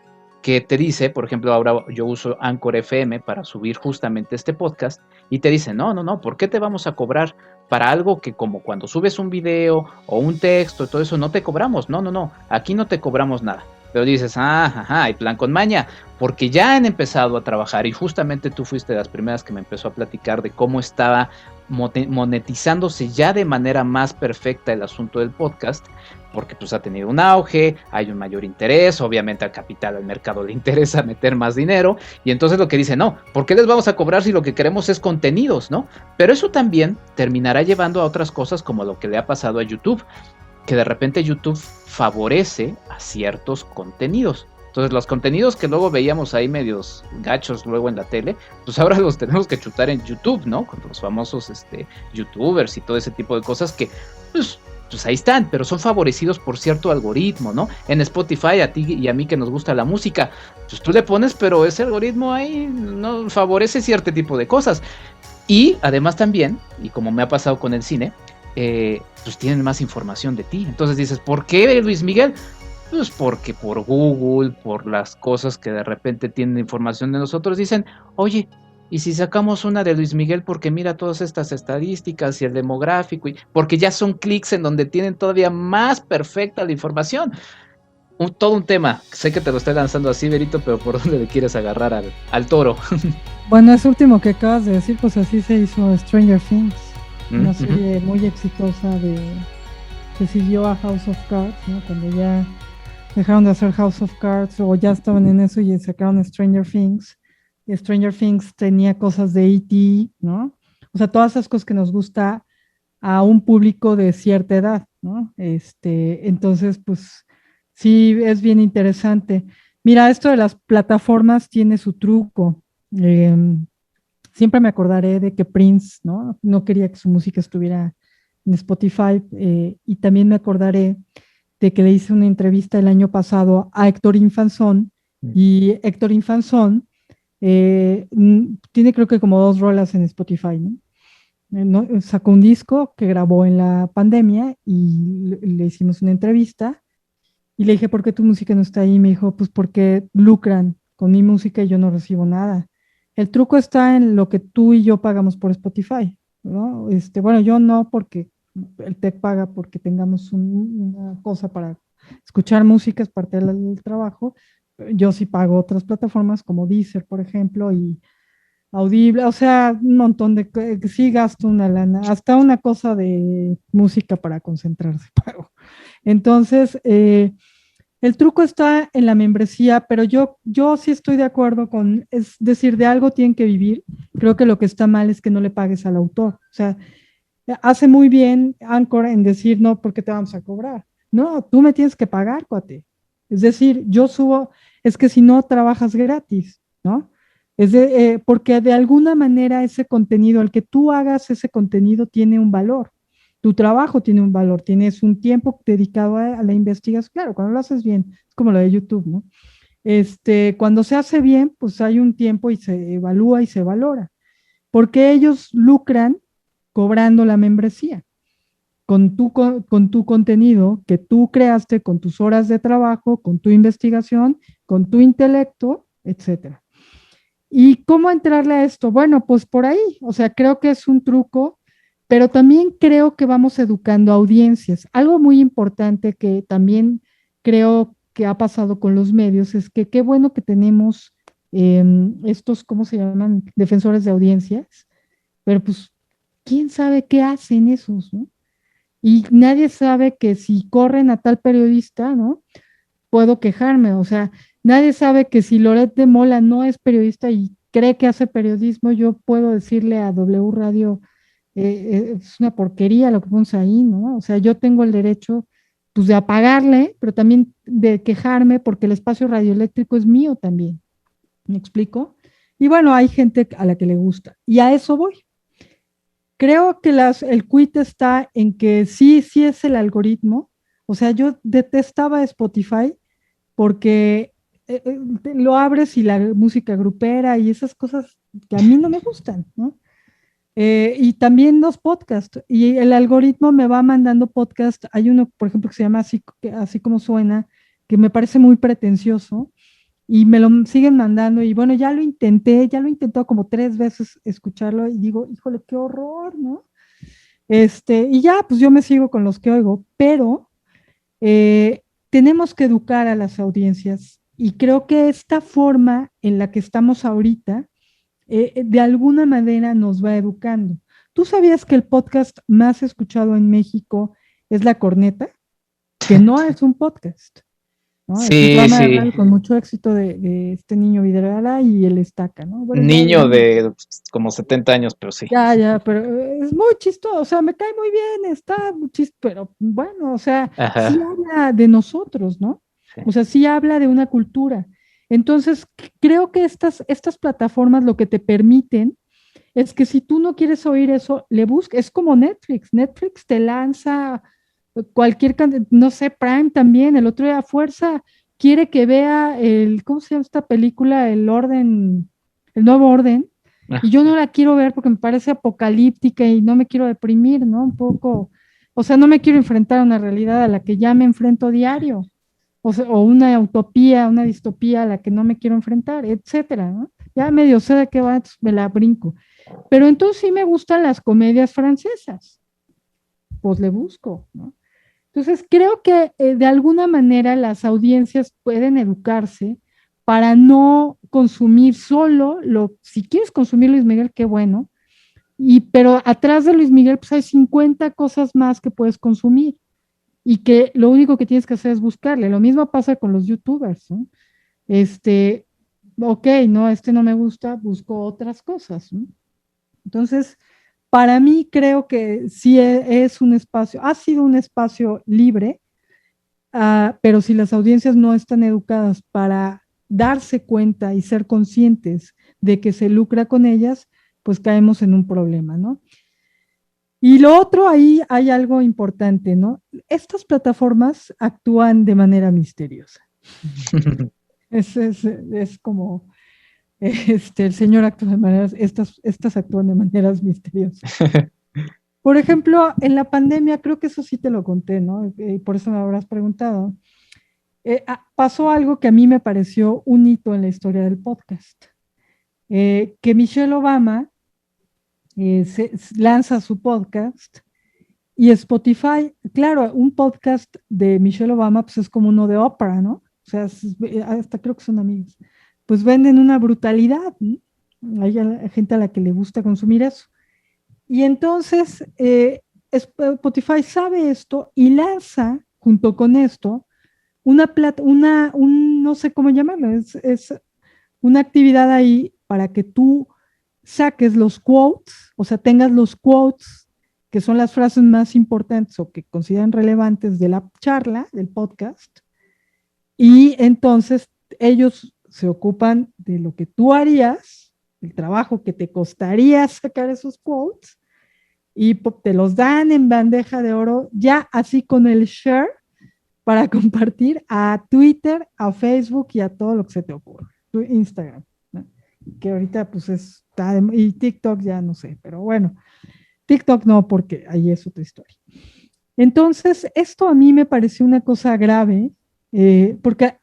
Speaker 2: que te dice, por ejemplo, ahora yo uso Anchor FM para subir justamente este podcast, y te dice, no, ¿por qué te vamos a cobrar para algo que como cuando subes un video o un texto y todo eso no te cobramos? No, aquí no te cobramos nada. Pero dices, hay plan con maña, porque ya han empezado a trabajar, y justamente tú fuiste de las primeras que me empezó a platicar de cómo estaba monetizándose ya de manera más perfecta el asunto del podcast, porque pues ha tenido un auge, hay un mayor interés, obviamente al capital, al mercado le interesa meter más dinero, y entonces lo que dice, no, ¿por qué les vamos a cobrar si lo que queremos es contenidos, no? Pero eso también terminará llevando a otras cosas, como lo que le ha pasado a YouTube, que de repente YouTube favorece a ciertos contenidos. Entonces los contenidos que luego veíamos ahí medios gachos luego en la tele, pues ahora los tenemos que chutar en YouTube, ¿no? Con los famosos youtubers y todo ese tipo de cosas que pues ahí están, pero son favorecidos por cierto algoritmo, ¿no? En Spotify, a ti y a mí que nos gusta la música, pues tú le pones, pero ese algoritmo ahí no favorece cierto tipo de cosas. Y además también, y como me ha pasado con el cine, pues tienen más información de ti. Entonces dices, ¿por qué Luis Miguel? Pues porque por Google, por las cosas que de repente tienen información de nosotros, dicen, oye, ¿y si sacamos una de Luis Miguel? Porque mira todas estas estadísticas y el demográfico, y porque ya son clics en donde tienen todavía más perfecta la información. Todo un tema. Sé que te lo estoy lanzando así, Berito, pero ¿por dónde le quieres agarrar al toro?
Speaker 4: Bueno, eso último que acabas de decir, pues así se hizo Stranger Things, una serie muy exitosa que siguió a House of Cards, ¿no? Cuando ya dejaron de hacer House of Cards o ya estaban en eso y sacaron Stranger Things. Y Stranger Things tenía cosas de E.T., ¿no? O sea, todas esas cosas que nos gusta a un público de cierta edad, ¿no? Entonces, pues sí, es bien interesante. Mira, esto de las plataformas tiene su truco. Siempre me acordaré de que Prince, ¿no? No quería que su música estuviera en Spotify, y también me acordaré de que le hice una entrevista el año pasado a Héctor Infanzón, y Héctor Infanzón tiene creo que como 2 rolas en Spotify, ¿no? Sacó un disco que grabó en la pandemia y le hicimos una entrevista y le dije, ¿por qué tu música no está ahí? Y me dijo, pues porque lucran con mi música y yo no recibo nada. El truco está en lo que tú y yo pagamos por Spotify, ¿no? Bueno, yo no, porque el TEC paga porque tengamos una cosa para escuchar música, es parte del trabajo. Yo sí pago otras plataformas como Deezer, por ejemplo, y Audible, o sea, un montón de, sí gasto una lana, hasta una cosa de música para concentrarse pago. Entonces, el truco está en la membresía, pero yo sí estoy de acuerdo con, es decir, de algo tienen que vivir. Creo que lo que está mal es que no le pagues al autor. O sea, hace muy bien Anchor en decir, no, ¿por qué te vamos a cobrar? No, tú me tienes que pagar, cuate. Es decir, yo subo, es que si no trabajas gratis, ¿no? Porque de alguna manera ese contenido, al que tú hagas ese contenido tiene un valor. Tu trabajo tiene un valor, tienes un tiempo dedicado a la investigación. Claro, cuando lo haces bien, es como lo de YouTube, ¿no? Cuando se hace bien, pues hay un tiempo y se evalúa y se valora. Porque ellos lucran cobrando la membresía con tu contenido que tú creaste, con tus horas de trabajo, con tu investigación, con tu intelecto, etcétera. ¿Y cómo entrarle a esto? Bueno, pues por ahí, o sea, creo que es un truco, pero también creo que vamos educando a audiencias. Algo muy importante que también creo que ha pasado con los medios es que qué bueno que tenemos estos, ¿cómo se llaman? Defensores de audiencias, pero pues, ¿quién sabe qué hacen esos, no? Y nadie sabe que si corren a tal periodista, ¿no? Puedo quejarme, o sea, nadie sabe que si Loret de Mola no es periodista y cree que hace periodismo, yo puedo decirle a W Radio, es una porquería lo que pones ahí, ¿no? O sea, yo tengo el derecho, pues, de apagarle, pero también de quejarme porque el espacio radioeléctrico es mío también. ¿Me explico? Y bueno, hay gente a la que le gusta, y a eso voy. Creo que el quit está en que sí es el algoritmo. O sea, yo detestaba Spotify porque lo abres y la música grupera y esas cosas que a mí no me gustan, ¿no? Y también los podcasts. Y el algoritmo me va mandando podcasts. Hay uno, por ejemplo, que se llama así como suena, que me parece muy pretencioso. y me lo siguen mandando y bueno, ya lo he intentado como 3 veces escucharlo y digo, híjole, qué horror, ¿no? Y ya, pues yo me sigo con los que oigo, pero tenemos que educar a las audiencias y creo que esta forma en la que estamos ahorita, de alguna manera nos va educando. ¿Tú sabías que el podcast más escuchado en México es La Corneta? Que no es un podcast, ¿no? Es un
Speaker 2: Sí,
Speaker 4: programa de
Speaker 2: sí.
Speaker 4: radio con mucho éxito de este niño Vidrala y el Estaca, ¿no? Bueno,
Speaker 2: Niño de como 70 años, pero sí.
Speaker 4: ya, pero es muy chistoso, o sea, me cae muy bien, está muy chistoso, pero bueno, o sea, sí
Speaker 2: Ajá.
Speaker 4: habla de nosotros, ¿no?
Speaker 2: Sí.
Speaker 4: O sea, sí habla de una cultura. Entonces, creo que estas plataformas lo que te permiten es que si tú no quieres oír eso, le busques, es como Netflix. Netflix te lanza no sé, Prime también, el otro día a fuerza quiere que vea ¿cómo se llama esta película? El nuevo orden, y yo no la quiero ver porque me parece apocalíptica y no me quiero deprimir, ¿no? Un poco, o sea, no me quiero enfrentar a una realidad a la que ya me enfrento diario, o sea, o una utopía, una distopía a la que no me quiero enfrentar, etcétera, ¿no? Ya medio sé de qué va, entonces me la brinco. Pero entonces sí me gustan las comedias francesas, pues le busco, ¿no? Entonces creo que de alguna manera las audiencias pueden educarse para no consumir solo si quieres consumir Luis Miguel, qué bueno, pero atrás de Luis Miguel pues hay 50 cosas más que puedes consumir y que lo único que tienes que hacer es buscarle. Lo mismo pasa con los youtubers, ¿no? Este, ok, no, no me gusta, busco otras cosas, ¿no? Entonces, para mí creo que sí es un espacio, ha sido un espacio libre, pero si las audiencias no están educadas para darse cuenta y ser conscientes de que se lucra con ellas, pues caemos en un problema, ¿no? Y lo otro, ahí hay algo importante, ¿no? Estas plataformas actúan de manera misteriosa. Es como, el señor actúa de maneras, estas actúan de maneras misteriosas. Por ejemplo, en la pandemia, creo que eso sí te lo conté, ¿no? Por eso me habrás preguntado. Pasó algo que a mí me pareció un hito en la historia del podcast. Que Michelle Obama lanza su podcast y Spotify, claro, un podcast de Michelle Obama pues es como uno de Oprah, ¿no? O sea, hasta creo que son amigos. Pues venden una brutalidad, ¿no? Hay gente a la que le gusta consumir eso. Y entonces Spotify sabe esto y lanza junto con esto no sé cómo llamarlo, es una actividad ahí para que tú saques los quotes, o sea, tengas los quotes, que son las frases más importantes o que consideran relevantes de la charla, del podcast, y entonces ellos se ocupan de lo que tú harías, el trabajo que te costaría sacar esos quotes, y te los dan en bandeja de oro, ya así con el share, para compartir a Twitter, a Facebook y a todo lo que se te ocurra. Instagram, ¿no? Que ahorita pues y TikTok ya no sé, pero bueno, TikTok no, porque ahí es otra historia. Entonces, esto a mí me pareció una cosa grave, porque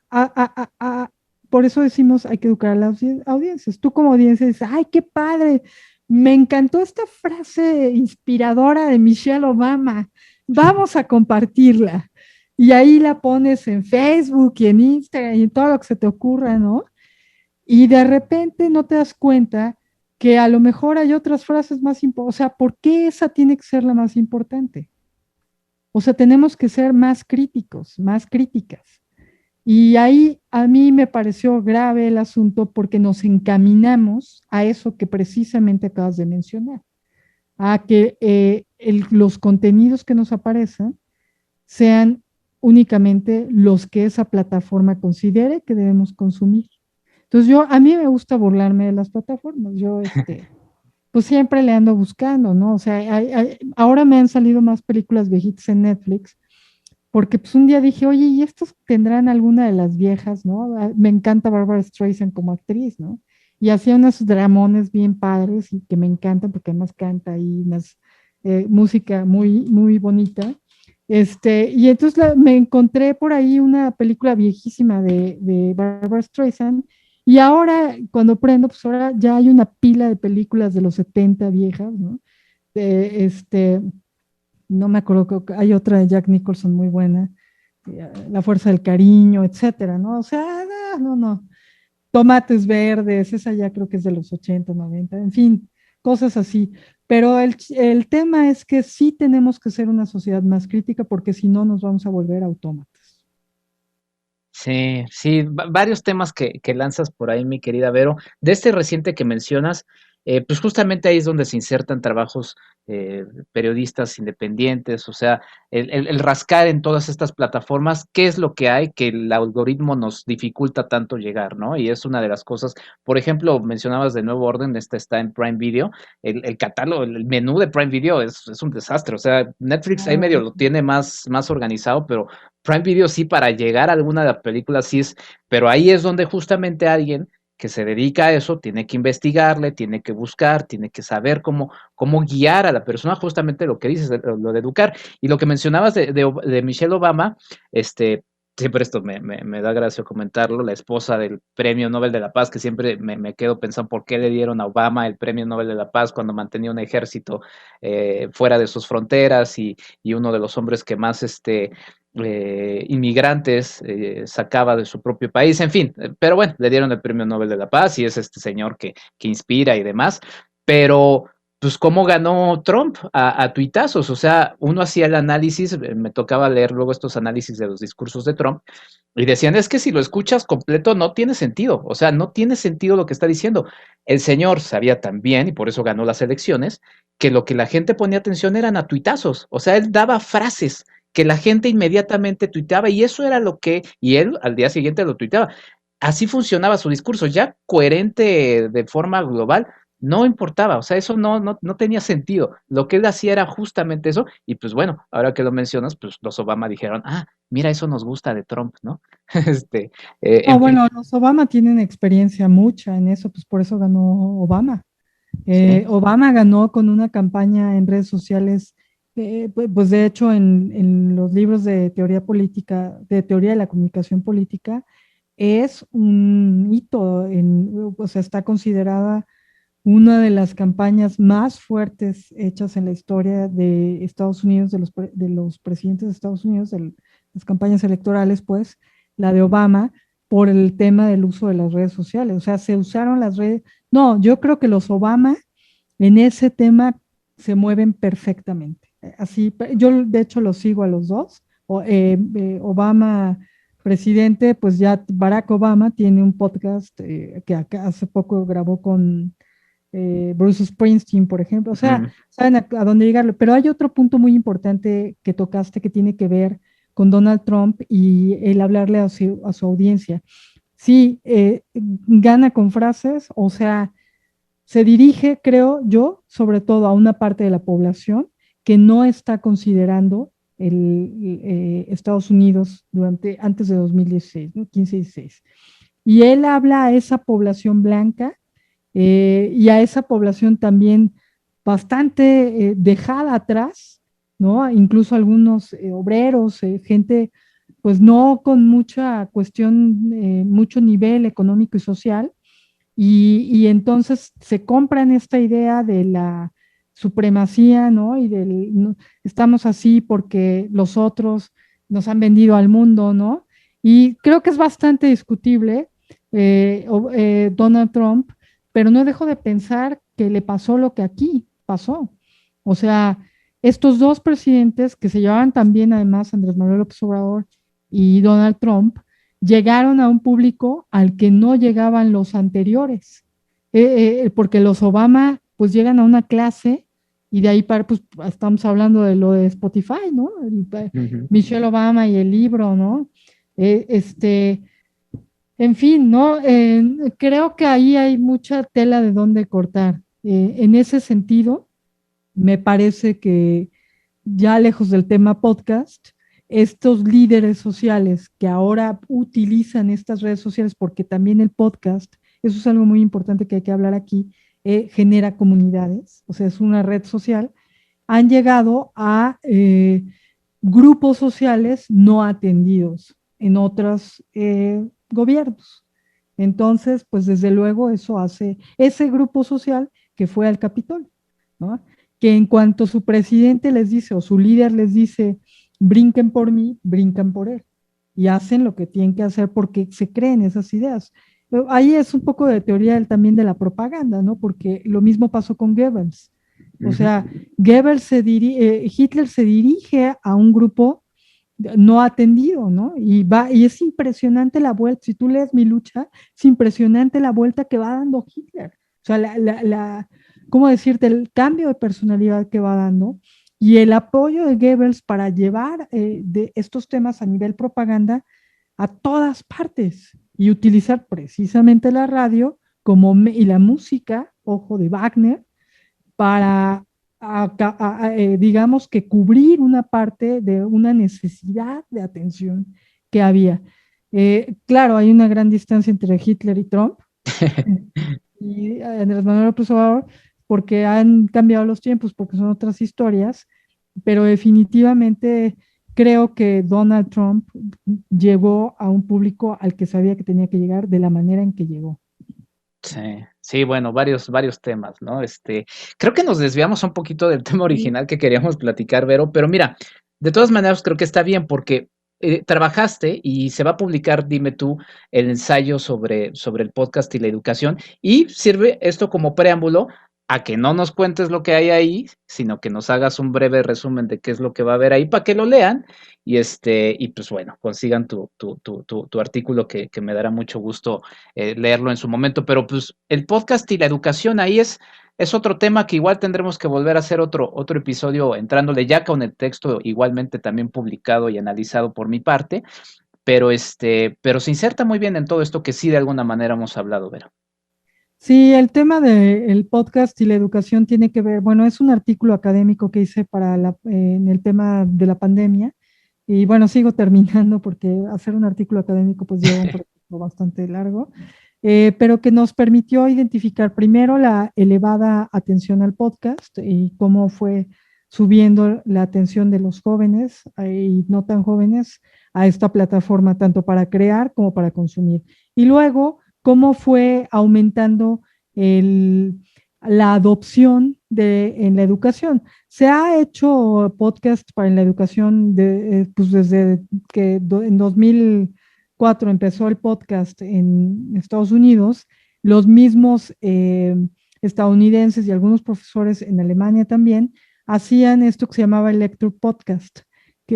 Speaker 4: por eso decimos hay que educar a las audiencias. Tú como audiencia dices, ay, qué padre, me encantó esta frase inspiradora de Michelle Obama, vamos a compartirla. Y ahí la pones en Facebook y en Instagram y en todo lo que se te ocurra, ¿no? Y de repente no te das cuenta que a lo mejor hay otras frases más importantes. O sea, ¿por qué esa tiene que ser la más importante? O sea, tenemos que ser más críticos, más críticas. Y ahí a mí me pareció grave el asunto porque nos encaminamos a eso que precisamente acabas de mencionar, a que los contenidos que nos aparecen sean únicamente los que esa plataforma considere que debemos consumir. Entonces a mí me gusta burlarme de las plataformas, pues siempre le ando buscando, ¿no? O sea, ahora me han salido más películas viejitas en Netflix, porque pues un día dije, oye, ¿y estos tendrán alguna de las viejas, no? Me encanta Barbara Streisand como actriz, ¿no? Y hacía unos dramones bien padres y que me encantan porque además canta ahí unas música muy, muy bonita. Y entonces me encontré por ahí una película viejísima de Barbara Streisand, y ahora cuando prendo, pues ahora ya hay una pila de películas de los 70 viejas, ¿no? No me acuerdo, hay otra de Jack Nicholson muy buena, La fuerza del cariño, etcétera, ¿no? O sea, no. Tomates verdes, esa ya creo que es de los 80, 90, en fin, cosas así. Pero el tema es que sí tenemos que ser una sociedad más crítica porque si no nos vamos a volver autómatas.
Speaker 2: Sí, sí, varios temas que lanzas por ahí, mi querida Vero. De este reciente que mencionas, pues justamente ahí es donde se insertan trabajos periodistas independientes, o sea, el rascar en todas estas plataformas, qué es lo que hay que el algoritmo nos dificulta tanto llegar, ¿no? Y es una de las cosas, por ejemplo, mencionabas de Nuevo Orden, esta está en Prime Video, el catálogo, el menú de Prime Video es un desastre, o sea, Netflix ahí medio lo tiene más organizado, pero Prime Video sí, para llegar a alguna de las películas sí es, pero ahí es donde justamente alguien que se dedica a eso tiene que investigarle, tiene que buscar, tiene que saber cómo guiar a la persona, justamente lo que dices, lo de educar. Y lo que mencionabas de Michelle Obama, siempre esto me da gracia comentarlo, la esposa del Premio Nobel de la Paz, que siempre me quedo pensando por qué le dieron a Obama el Premio Nobel de la Paz cuando mantenía un ejército fuera de sus fronteras y uno de los hombres que más inmigrantes sacaba de su propio país, en fin, pero bueno, le dieron el Premio Nobel de la Paz y es este señor que inspira y demás, pero pues cómo ganó Trump a tuitazos, o sea, uno hacía el análisis, me tocaba leer luego estos análisis de los discursos de Trump y decían, es que si lo escuchas completo no tiene sentido, o sea, no tiene sentido lo que está diciendo. El señor sabía también, y por eso ganó las elecciones, que lo que la gente ponía atención eran a tuitazos, o sea, él daba frases que la gente inmediatamente tuiteaba y eso era lo que, y él al día siguiente lo tuiteaba. Así funcionaba su discurso, ya coherente de forma global, no importaba, o sea, eso no tenía sentido. Lo que él hacía era justamente eso, y pues bueno, ahora que lo mencionas, pues los Obama dijeron, mira, eso nos gusta de Trump, ¿no? este, en fin.
Speaker 4: Bueno, los Obama tienen experiencia mucha en eso, pues por eso ganó Obama.
Speaker 2: Sí.
Speaker 4: Obama ganó con una campaña en redes sociales, pues de hecho en los libros de teoría política, de teoría de la comunicación política, es un hito, o sea, está considerada una de las campañas más fuertes hechas en la historia de Estados Unidos, de los presidentes de Estados Unidos, de las campañas electorales, pues, la de Obama, por el tema del uso de las redes sociales. O sea, se usaron las redes. No, yo creo que los Obama en ese tema se mueven perfectamente. Así, yo de hecho los sigo a los dos. Obama presidente, pues ya Barack Obama tiene un podcast que hace poco grabó con Bruce Springsteen, por ejemplo. O sea, saben a dónde llegarlo. Pero hay otro punto muy importante que tocaste que tiene que ver con Donald Trump y el hablarle a su audiencia. Sí, gana con frases, o sea, se dirige, creo yo, sobre todo a una parte de la población que no está considerando Estados Unidos antes de 2016, ¿no? 15-16. Y él habla a esa población blanca y a esa población también bastante dejada atrás, ¿no? Incluso algunos obreros, gente pues no con mucha cuestión, mucho nivel económico y social, y entonces se compran esta idea de la supremacía, ¿no? Y estamos así porque los otros nos han vendido al mundo, ¿no? Y creo que es bastante discutible Donald Trump, pero no dejo de pensar que le pasó lo que aquí pasó. O sea, estos dos presidentes que se llevaban también, además, Andrés Manuel López Obrador y Donald Trump, llegaron a un público al que no llegaban los anteriores, porque los Obama pues llegan a una clase y de ahí pues estamos hablando de lo de Spotify, ¿no? Michelle Obama y el libro, ¿no? En fin, ¿no? Creo que ahí hay mucha tela de dónde cortar. En ese sentido, me parece que ya lejos del tema podcast, estos líderes sociales que ahora utilizan estas redes sociales, porque también el podcast, eso es algo muy importante que hay que hablar aquí, genera comunidades, o sea, es una red social, han llegado a grupos sociales no atendidos en otros gobiernos. Entonces, pues desde luego eso hace ese grupo social que fue al Capitolio, ¿no? Que en cuanto su presidente les dice o su líder les dice, brinquen por mí, brincan por él. Y hacen lo que tienen que hacer porque se creen esas ideas. Pero ahí es un poco de teoría también de la propaganda, ¿no? Porque lo mismo pasó con Goebbels. O sea, Hitler se dirige a un grupo no atendido, ¿no? Y es impresionante la vuelta, si tú lees Mi lucha, es impresionante la vuelta que va dando Hitler. O sea, ¿cómo decirte? El cambio de personalidad que va dando y el apoyo de Goebbels para llevar de estos temas a nivel propaganda a todas partes y utilizar precisamente la radio y la música, ojo, de Wagner, para, digamos que cubrir una parte de una necesidad de atención que había. Claro, hay una gran distancia entre Hitler y Trump y Andrés Manuel López Obrador, porque han cambiado los tiempos, porque son otras historias, pero definitivamente creo que Donald Trump llegó a un público al que sabía que tenía que llegar de la manera en que llegó.
Speaker 2: Sí, bueno, varios temas, ¿no? Creo que nos desviamos un poquito del tema original que queríamos platicar, Vero, pero mira, de todas maneras creo que está bien porque trabajaste y se va a publicar, dime tú, el ensayo sobre el podcast y la educación y sirve esto como preámbulo a que no nos cuentes lo que hay ahí, sino que nos hagas un breve resumen de qué es lo que va a haber ahí para que lo lean y pues bueno, consigan tu artículo que me dará mucho gusto leerlo en su momento, pero pues el podcast y la educación ahí es otro tema que igual tendremos que volver a hacer otro episodio entrándole ya con el texto igualmente también publicado y analizado por mi parte, pero se inserta muy bien en todo esto que sí de alguna manera hemos hablado, Vera.
Speaker 4: Sí, el tema del podcast y la educación tiene que ver, bueno, es un artículo académico que hice en el tema de la pandemia y bueno, sigo terminando porque hacer un artículo académico pues lleva un proceso bastante largo, pero que nos permitió identificar primero la elevada atención al podcast y cómo fue subiendo la atención de los jóvenes y no tan jóvenes a esta plataforma, tanto para crear como para consumir. Y luego cómo fue aumentando la adopción en la educación. Se ha hecho podcast para la educación pues desde que en 2004 empezó el podcast en Estados Unidos, los mismos estadounidenses y algunos profesores en Alemania también hacían esto que se llamaba el Lecture Podcast,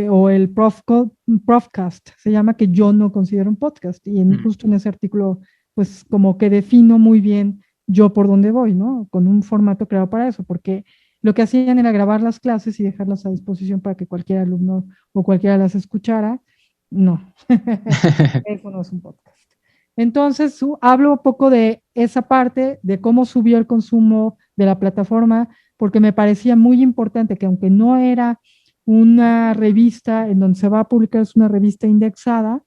Speaker 4: o el Profcast, se llama, que yo no considero un podcast. Y justo en ese artículo pues como que defino muy bien yo por dónde voy, ¿no? Con un formato creado para eso, porque lo que hacían era grabar las clases y dejarlas a disposición para que cualquier alumno o cualquiera las escuchara. No, eso no es un podcast. Entonces, hablo un poco de esa parte, de cómo subió el consumo de la plataforma, porque me parecía muy importante que aunque no era una revista en donde se va a publicar, es una revista indexada,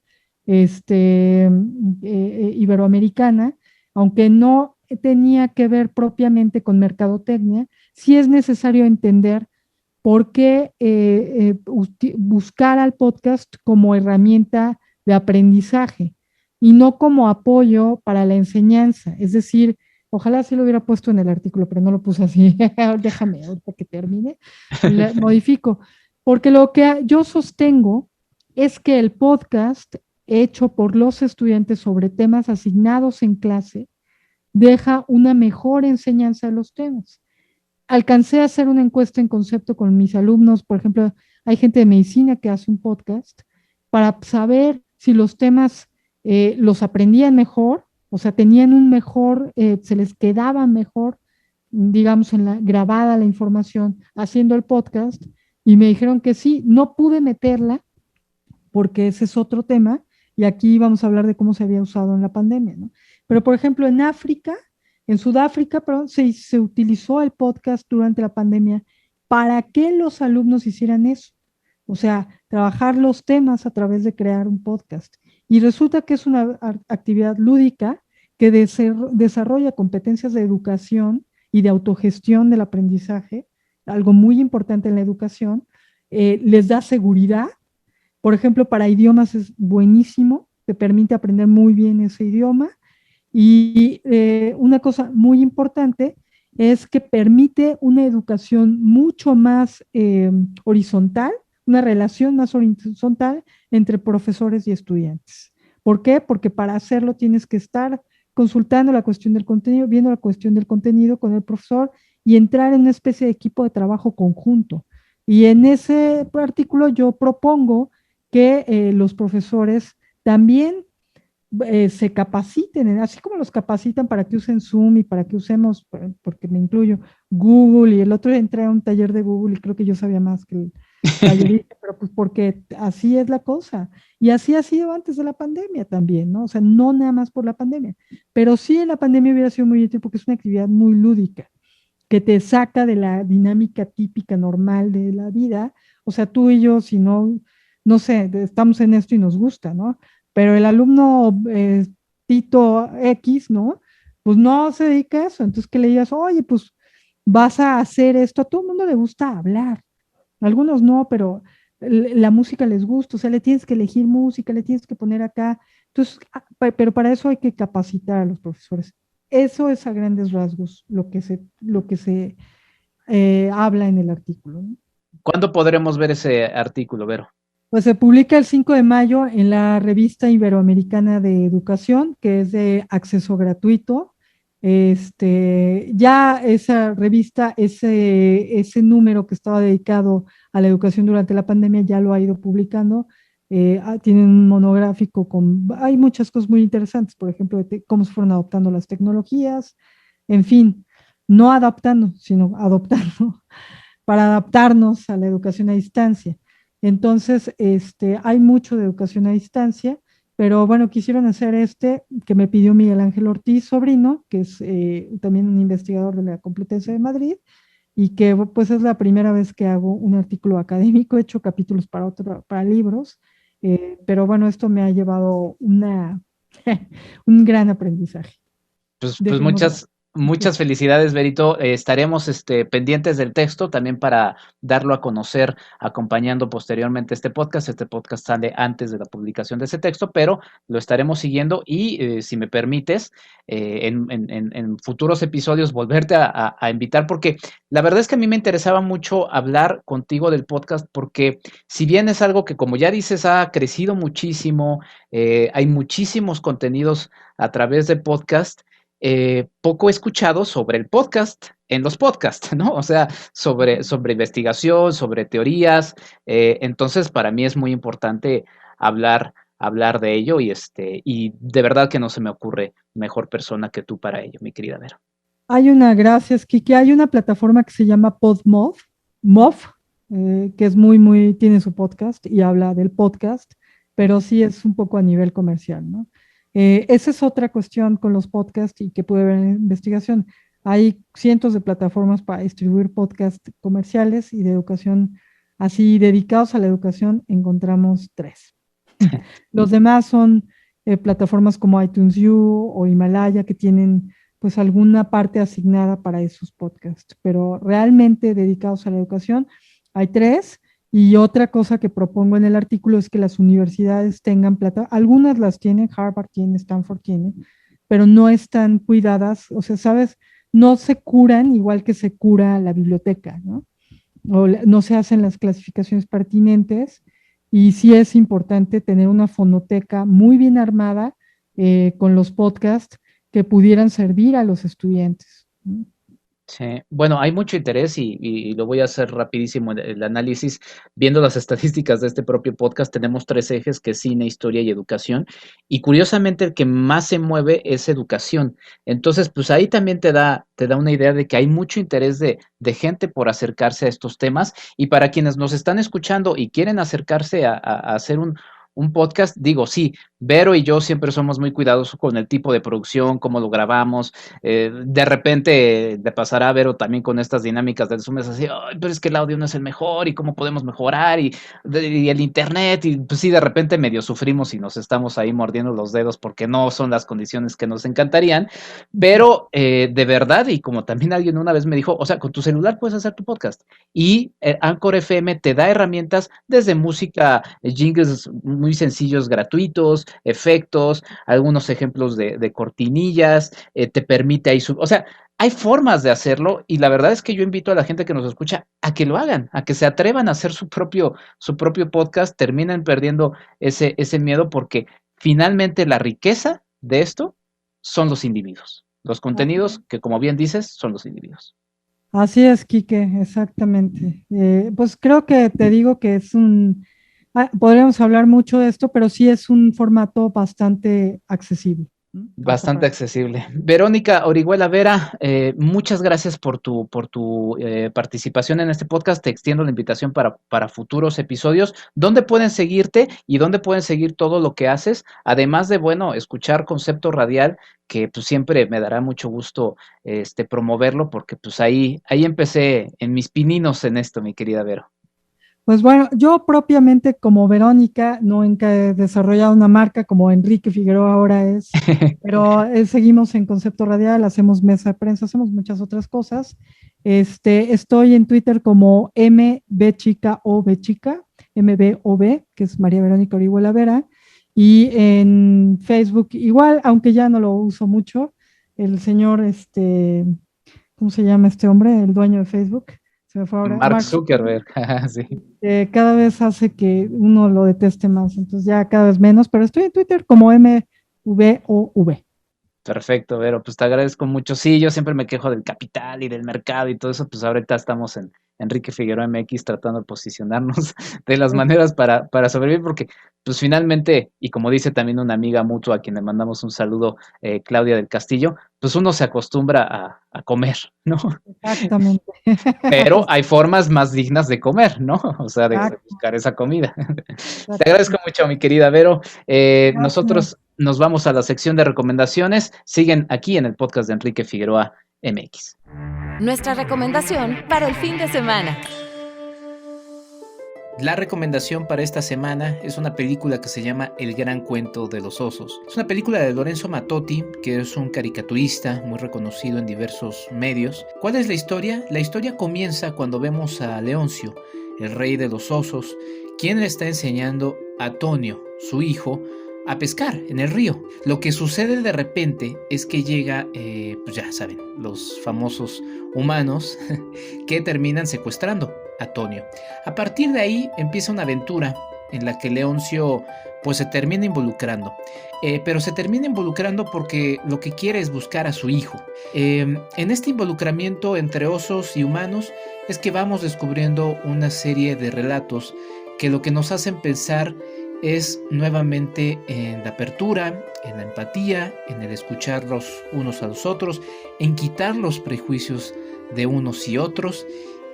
Speaker 4: iberoamericana, aunque no tenía que ver propiamente con mercadotecnia, sí es necesario entender por qué buscar al podcast como herramienta de aprendizaje y no como apoyo para la enseñanza. Es decir, ojalá sí lo hubiera puesto en el artículo, pero no lo puse así. Déjame, ahorita que termine, modifico. Porque lo que yo sostengo es que el podcast hecho por los estudiantes sobre temas asignados en clase deja una mejor enseñanza de los temas. Alcancé a hacer una encuesta en concepto con mis alumnos, por ejemplo, hay gente de medicina que hace un podcast para saber si los temas los aprendían mejor, o sea, tenían un mejor, se les quedaba mejor, digamos, grabada la información haciendo el podcast, y me dijeron que sí. No pude meterla porque ese es otro tema, y aquí vamos a hablar de cómo se había usado en la pandemia, ¿no? Pero, por ejemplo, en Sudáfrica, perdón, se utilizó el podcast durante la pandemia para que los alumnos hicieran eso. O sea, trabajar los temas a través de crear un podcast. Y resulta que es una actividad lúdica que desarrolla competencias de educación y de autogestión del aprendizaje, algo muy importante en la educación, les da seguridad. Por ejemplo, para idiomas es buenísimo, te permite aprender muy bien ese idioma. Y una cosa muy importante es que permite una educación mucho más horizontal, una relación más horizontal entre profesores y estudiantes. ¿Por qué? Porque para hacerlo tienes que estar consultando la cuestión del contenido, viendo la cuestión del contenido con el profesor y entrar en una especie de equipo de trabajo conjunto. Y en ese artículo yo propongo que los profesores también se capaciten, así como los capacitan para que usen Zoom y para que usemos, porque me incluyo, Google, y el otro día entré a un taller de Google y creo que yo sabía más que el tallerista, pero pues porque así es la cosa. Y así ha sido antes de la pandemia también, ¿no? O sea, no nada más por la pandemia, pero sí en la pandemia hubiera sido muy útil porque es una actividad muy lúdica, que te saca de la dinámica típica normal de la vida. O sea, tú y yo, si no, no sé, estamos en esto y nos gusta, ¿no? Pero el alumno Tito X, ¿no? Pues no se dedica a eso. Entonces que le digas, oye, pues vas a hacer esto. A todo el mundo le gusta hablar. Algunos no, pero la música les gusta. O sea, le tienes que elegir música, le tienes que poner acá. Entonces, pero para eso hay que capacitar a los profesores. Eso es a grandes rasgos lo que se habla en el artículo, ¿no?
Speaker 2: ¿Cuándo podremos ver ese artículo, Vero?
Speaker 4: Pues se publica el 5 de mayo en la Revista Iberoamericana de Educación, que es de acceso gratuito. Ya esa revista, ese número que estaba dedicado a la educación durante la pandemia, ya lo ha ido publicando. Tienen un monográfico hay muchas cosas muy interesantes, por ejemplo, de cómo se fueron adoptando las tecnologías, en fin, no adaptando, sino adoptando para adaptarnos a la educación a distancia. Entonces, hay mucho de educación a distancia, pero bueno, quisieron hacer que me pidió Miguel Ángel Ortiz, sobrino, que es también un investigador de la Complutense de Madrid, y que pues es la primera vez que hago un artículo académico, he hecho capítulos para libros, pero bueno, esto me ha llevado un gran aprendizaje.
Speaker 2: Pues muchas felicidades, Berito. Estaremos pendientes del texto también para darlo a conocer, acompañando posteriormente este podcast. Este podcast sale antes de la publicación de ese texto, pero lo estaremos siguiendo y, si me permites, en futuros episodios volverte a invitar, porque la verdad es que a mí me interesaba mucho hablar contigo del podcast, porque si bien es algo que, como ya dices, ha crecido muchísimo, hay muchísimos contenidos a través de podcast. Poco he escuchado sobre el podcast en los podcasts, ¿no? O sea, sobre investigación, sobre teorías. Entonces, para mí es muy importante hablar de ello y de verdad que no se me ocurre mejor persona que tú para ello, mi querida Vero.
Speaker 4: Gracias, Kiki. Hay una plataforma que se llama PodMof, que es tiene su podcast y habla del podcast, pero sí es un poco a nivel comercial, ¿no? Esa es otra cuestión con los podcasts y que puede haber en investigación. Hay cientos de plataformas para distribuir podcasts comerciales y de educación, así dedicados a la educación, encontramos 3. Los demás son plataformas como iTunes U o Himalaya que tienen pues alguna parte asignada para esos podcasts, pero realmente dedicados a la educación hay 3. Y otra cosa que propongo en el artículo es que las universidades tengan algunas las tienen, Harvard tiene, Stanford tiene, pero no están cuidadas, o sea, ¿sabes? No se curan igual que se cura la biblioteca, ¿no? O no se hacen las clasificaciones pertinentes, y sí es importante tener una fonoteca muy bien armada con los podcasts que pudieran servir a los estudiantes, ¿no?
Speaker 2: Sí, bueno, hay mucho interés y lo voy a hacer rapidísimo el análisis. Viendo las estadísticas de este propio podcast, tenemos 3 ejes, que es cine, historia y educación. Y curiosamente el que más se mueve es educación. Entonces, pues ahí también te da una idea de que hay mucho interés de gente por acercarse a estos temas. Y para quienes nos están escuchando y quieren acercarse a hacer un podcast, digo, sí, Vero y yo siempre somos muy cuidadosos con el tipo de producción, cómo lo grabamos. De repente te pasará, Vero, también con estas dinámicas del Zoom, es así, "Ay, pero es que el audio no es el mejor y cómo podemos mejorar y el internet", y pues sí, de repente medio sufrimos y nos estamos ahí mordiendo los dedos porque no son las condiciones que nos encantarían, pero de verdad, y como también alguien una vez me dijo, o sea, con tu celular puedes hacer tu podcast y Anchor FM te da herramientas desde música, jingles muy sencillos, gratuitos, efectos, algunos ejemplos de cortinillas, te permite ahí, o sea, hay formas de hacerlo y la verdad es que yo invito a la gente que nos escucha a que lo hagan, a que se atrevan a hacer su propio podcast, terminen perdiendo ese miedo porque finalmente la riqueza de esto son los individuos. Los contenidos que, como bien dices, son los individuos.
Speaker 4: Así es, Quique, exactamente. Pues creo que te digo que podríamos hablar mucho de esto, pero sí es un formato bastante accesible.
Speaker 2: Bastante accesible. Verónica Orihuela Vera, muchas gracias por tu participación en este podcast. Te extiendo la invitación para futuros episodios. ¿Dónde pueden seguirte y dónde pueden seguir todo lo que haces? Además de, bueno, escuchar Concepto Radial, que pues siempre me dará mucho gusto promoverlo, porque pues ahí empecé en mis pininos en esto, mi querida Vero.
Speaker 4: Pues bueno, yo propiamente como Verónica nunca he desarrollado una marca como Enrique Figueroa ahora es, pero seguimos en Concepto Radial, hacemos mesa de prensa, hacemos muchas otras cosas. Estoy en Twitter como MBChicaOB, que es María Verónica Orihuela Vera, y en Facebook igual, aunque ya no lo uso mucho, el señor, ¿cómo se llama este hombre? El dueño de Facebook. Ahora,
Speaker 2: Mark Zuckerberg, sí.
Speaker 4: Cada vez hace que uno lo deteste más, entonces ya cada vez menos, pero estoy en Twitter como MVOV.
Speaker 2: Perfecto, Vero, pues te agradezco mucho. Sí, yo siempre me quejo del capital y del mercado y todo eso, pues ahorita estamos en Enrique Figueroa MX tratando de posicionarnos de las maneras para sobrevivir, porque pues finalmente, y como dice también una amiga mutua a quien le mandamos un saludo, Claudia del Castillo, pues uno se acostumbra a comer, ¿no?
Speaker 4: Exactamente.
Speaker 2: Pero hay formas más dignas de comer, ¿no? O sea, de buscar esa comida. Te agradezco mucho, mi querida Vero. Nosotros nos vamos a la sección de recomendaciones. Siguen aquí en el podcast de Enrique Figueroa MX.
Speaker 1: Nuestra recomendación para el fin de semana.
Speaker 2: La recomendación para esta semana es una película que se llama El Gran Cuento de los Osos. Es una película de Lorenzo Mattotti, que es un caricaturista muy reconocido en diversos medios. ¿Cuál es la historia? La historia comienza cuando vemos a Leoncio, el rey de los osos, quien le está enseñando a Tonio, su hijo, a pescar en el río. Lo que sucede de repente es que llega, pues ya saben, los famosos humanos que terminan secuestrando a Tonio. A partir de ahí empieza una aventura en la que Leoncio pues se termina involucrando, pero se termina involucrando porque lo que quiere es buscar a su hijo. En este involucramiento entre osos y humanos es que vamos descubriendo una serie de relatos que lo que nos hacen pensar es nuevamente en la apertura, en la empatía, en el escuchar los unos a los otros, en quitar los prejuicios de unos y otros.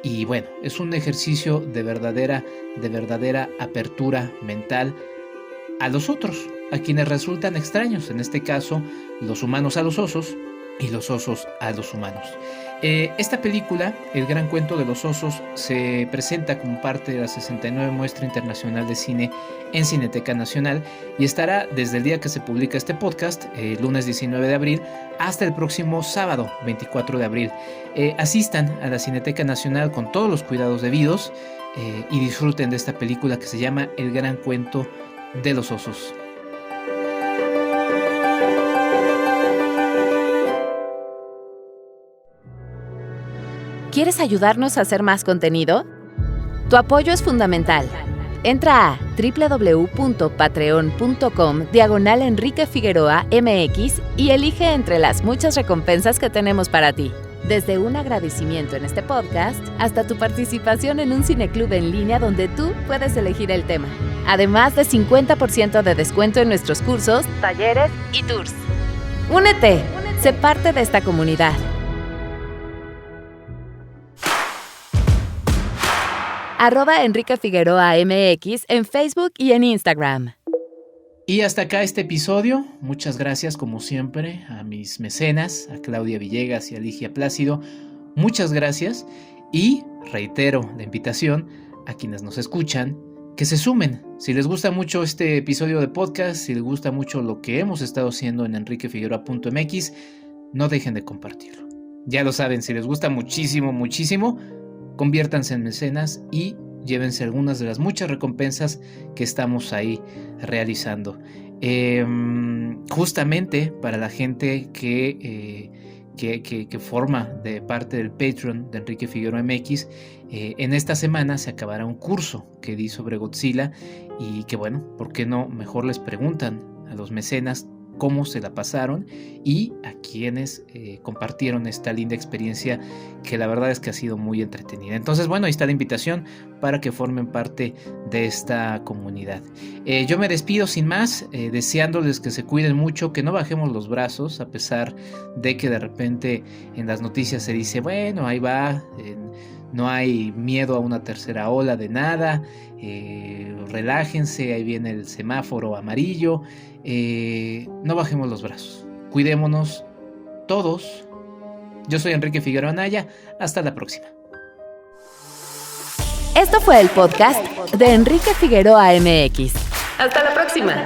Speaker 2: Y bueno, es un ejercicio de verdadera apertura mental a los otros, a quienes resultan extraños, en este caso, los humanos a los osos y los osos a los humanos. Esta película, El Gran Cuento de los Osos, se presenta como parte de la 69 Muestra Internacional de Cine en Cineteca Nacional y estará desde el día que se publica este podcast, lunes 19 de abril, hasta el próximo sábado 24 de abril. Asistan a la Cineteca Nacional con todos los cuidados debidos y disfruten de esta película que se llama El Gran Cuento de los Osos.
Speaker 1: ¿Quieres ayudarnos a hacer más contenido? Tu apoyo es fundamental. Entra a www.patreon.com/Enrique Figueroa MX y elige entre las muchas recompensas que tenemos para ti. Desde un agradecimiento en este podcast hasta tu participación en un cineclub en línea donde tú puedes elegir el tema. Además de 50% de descuento en nuestros cursos, talleres y tours. ¡Únete! Sé parte de esta comunidad. @Enrique Figueroa MX en Facebook y en Instagram.
Speaker 2: Y hasta acá este episodio. Muchas gracias como siempre a mis mecenas, a Claudia Villegas y a Ligia Plácido. Muchas gracias y reitero la invitación a quienes nos escuchan que se sumen. Si les gusta mucho este episodio de podcast, si les gusta mucho lo que hemos estado haciendo en enriquefigueroa.mx, no dejen de compartirlo. Ya lo saben, si les gusta muchísimo, conviértanse en mecenas y llévense algunas de las muchas recompensas que estamos ahí realizando. Justamente para la gente que forma de parte del Patreon de Enrique Figueroa MX, en esta semana se acabará un curso que di sobre Godzilla y que bueno, ¿por qué no? Mejor les preguntan a los mecenas cómo se la pasaron y a quienes compartieron esta linda experiencia que la verdad es que ha sido muy entretenida. Entonces bueno, ahí está la invitación para que formen parte de esta comunidad. Yo me despido sin más, deseándoles que se cuiden mucho, que no bajemos los brazos a pesar de que de repente en las noticias se dice, bueno, ahí va, no hay miedo a una tercera ola de nada, relájense, ahí viene el semáforo amarillo. No bajemos los brazos, cuidémonos todos. Yo soy Enrique Figueroa Anaya, hasta la próxima.
Speaker 1: Esto fue el podcast de Enrique Figueroa MX. Hasta la próxima.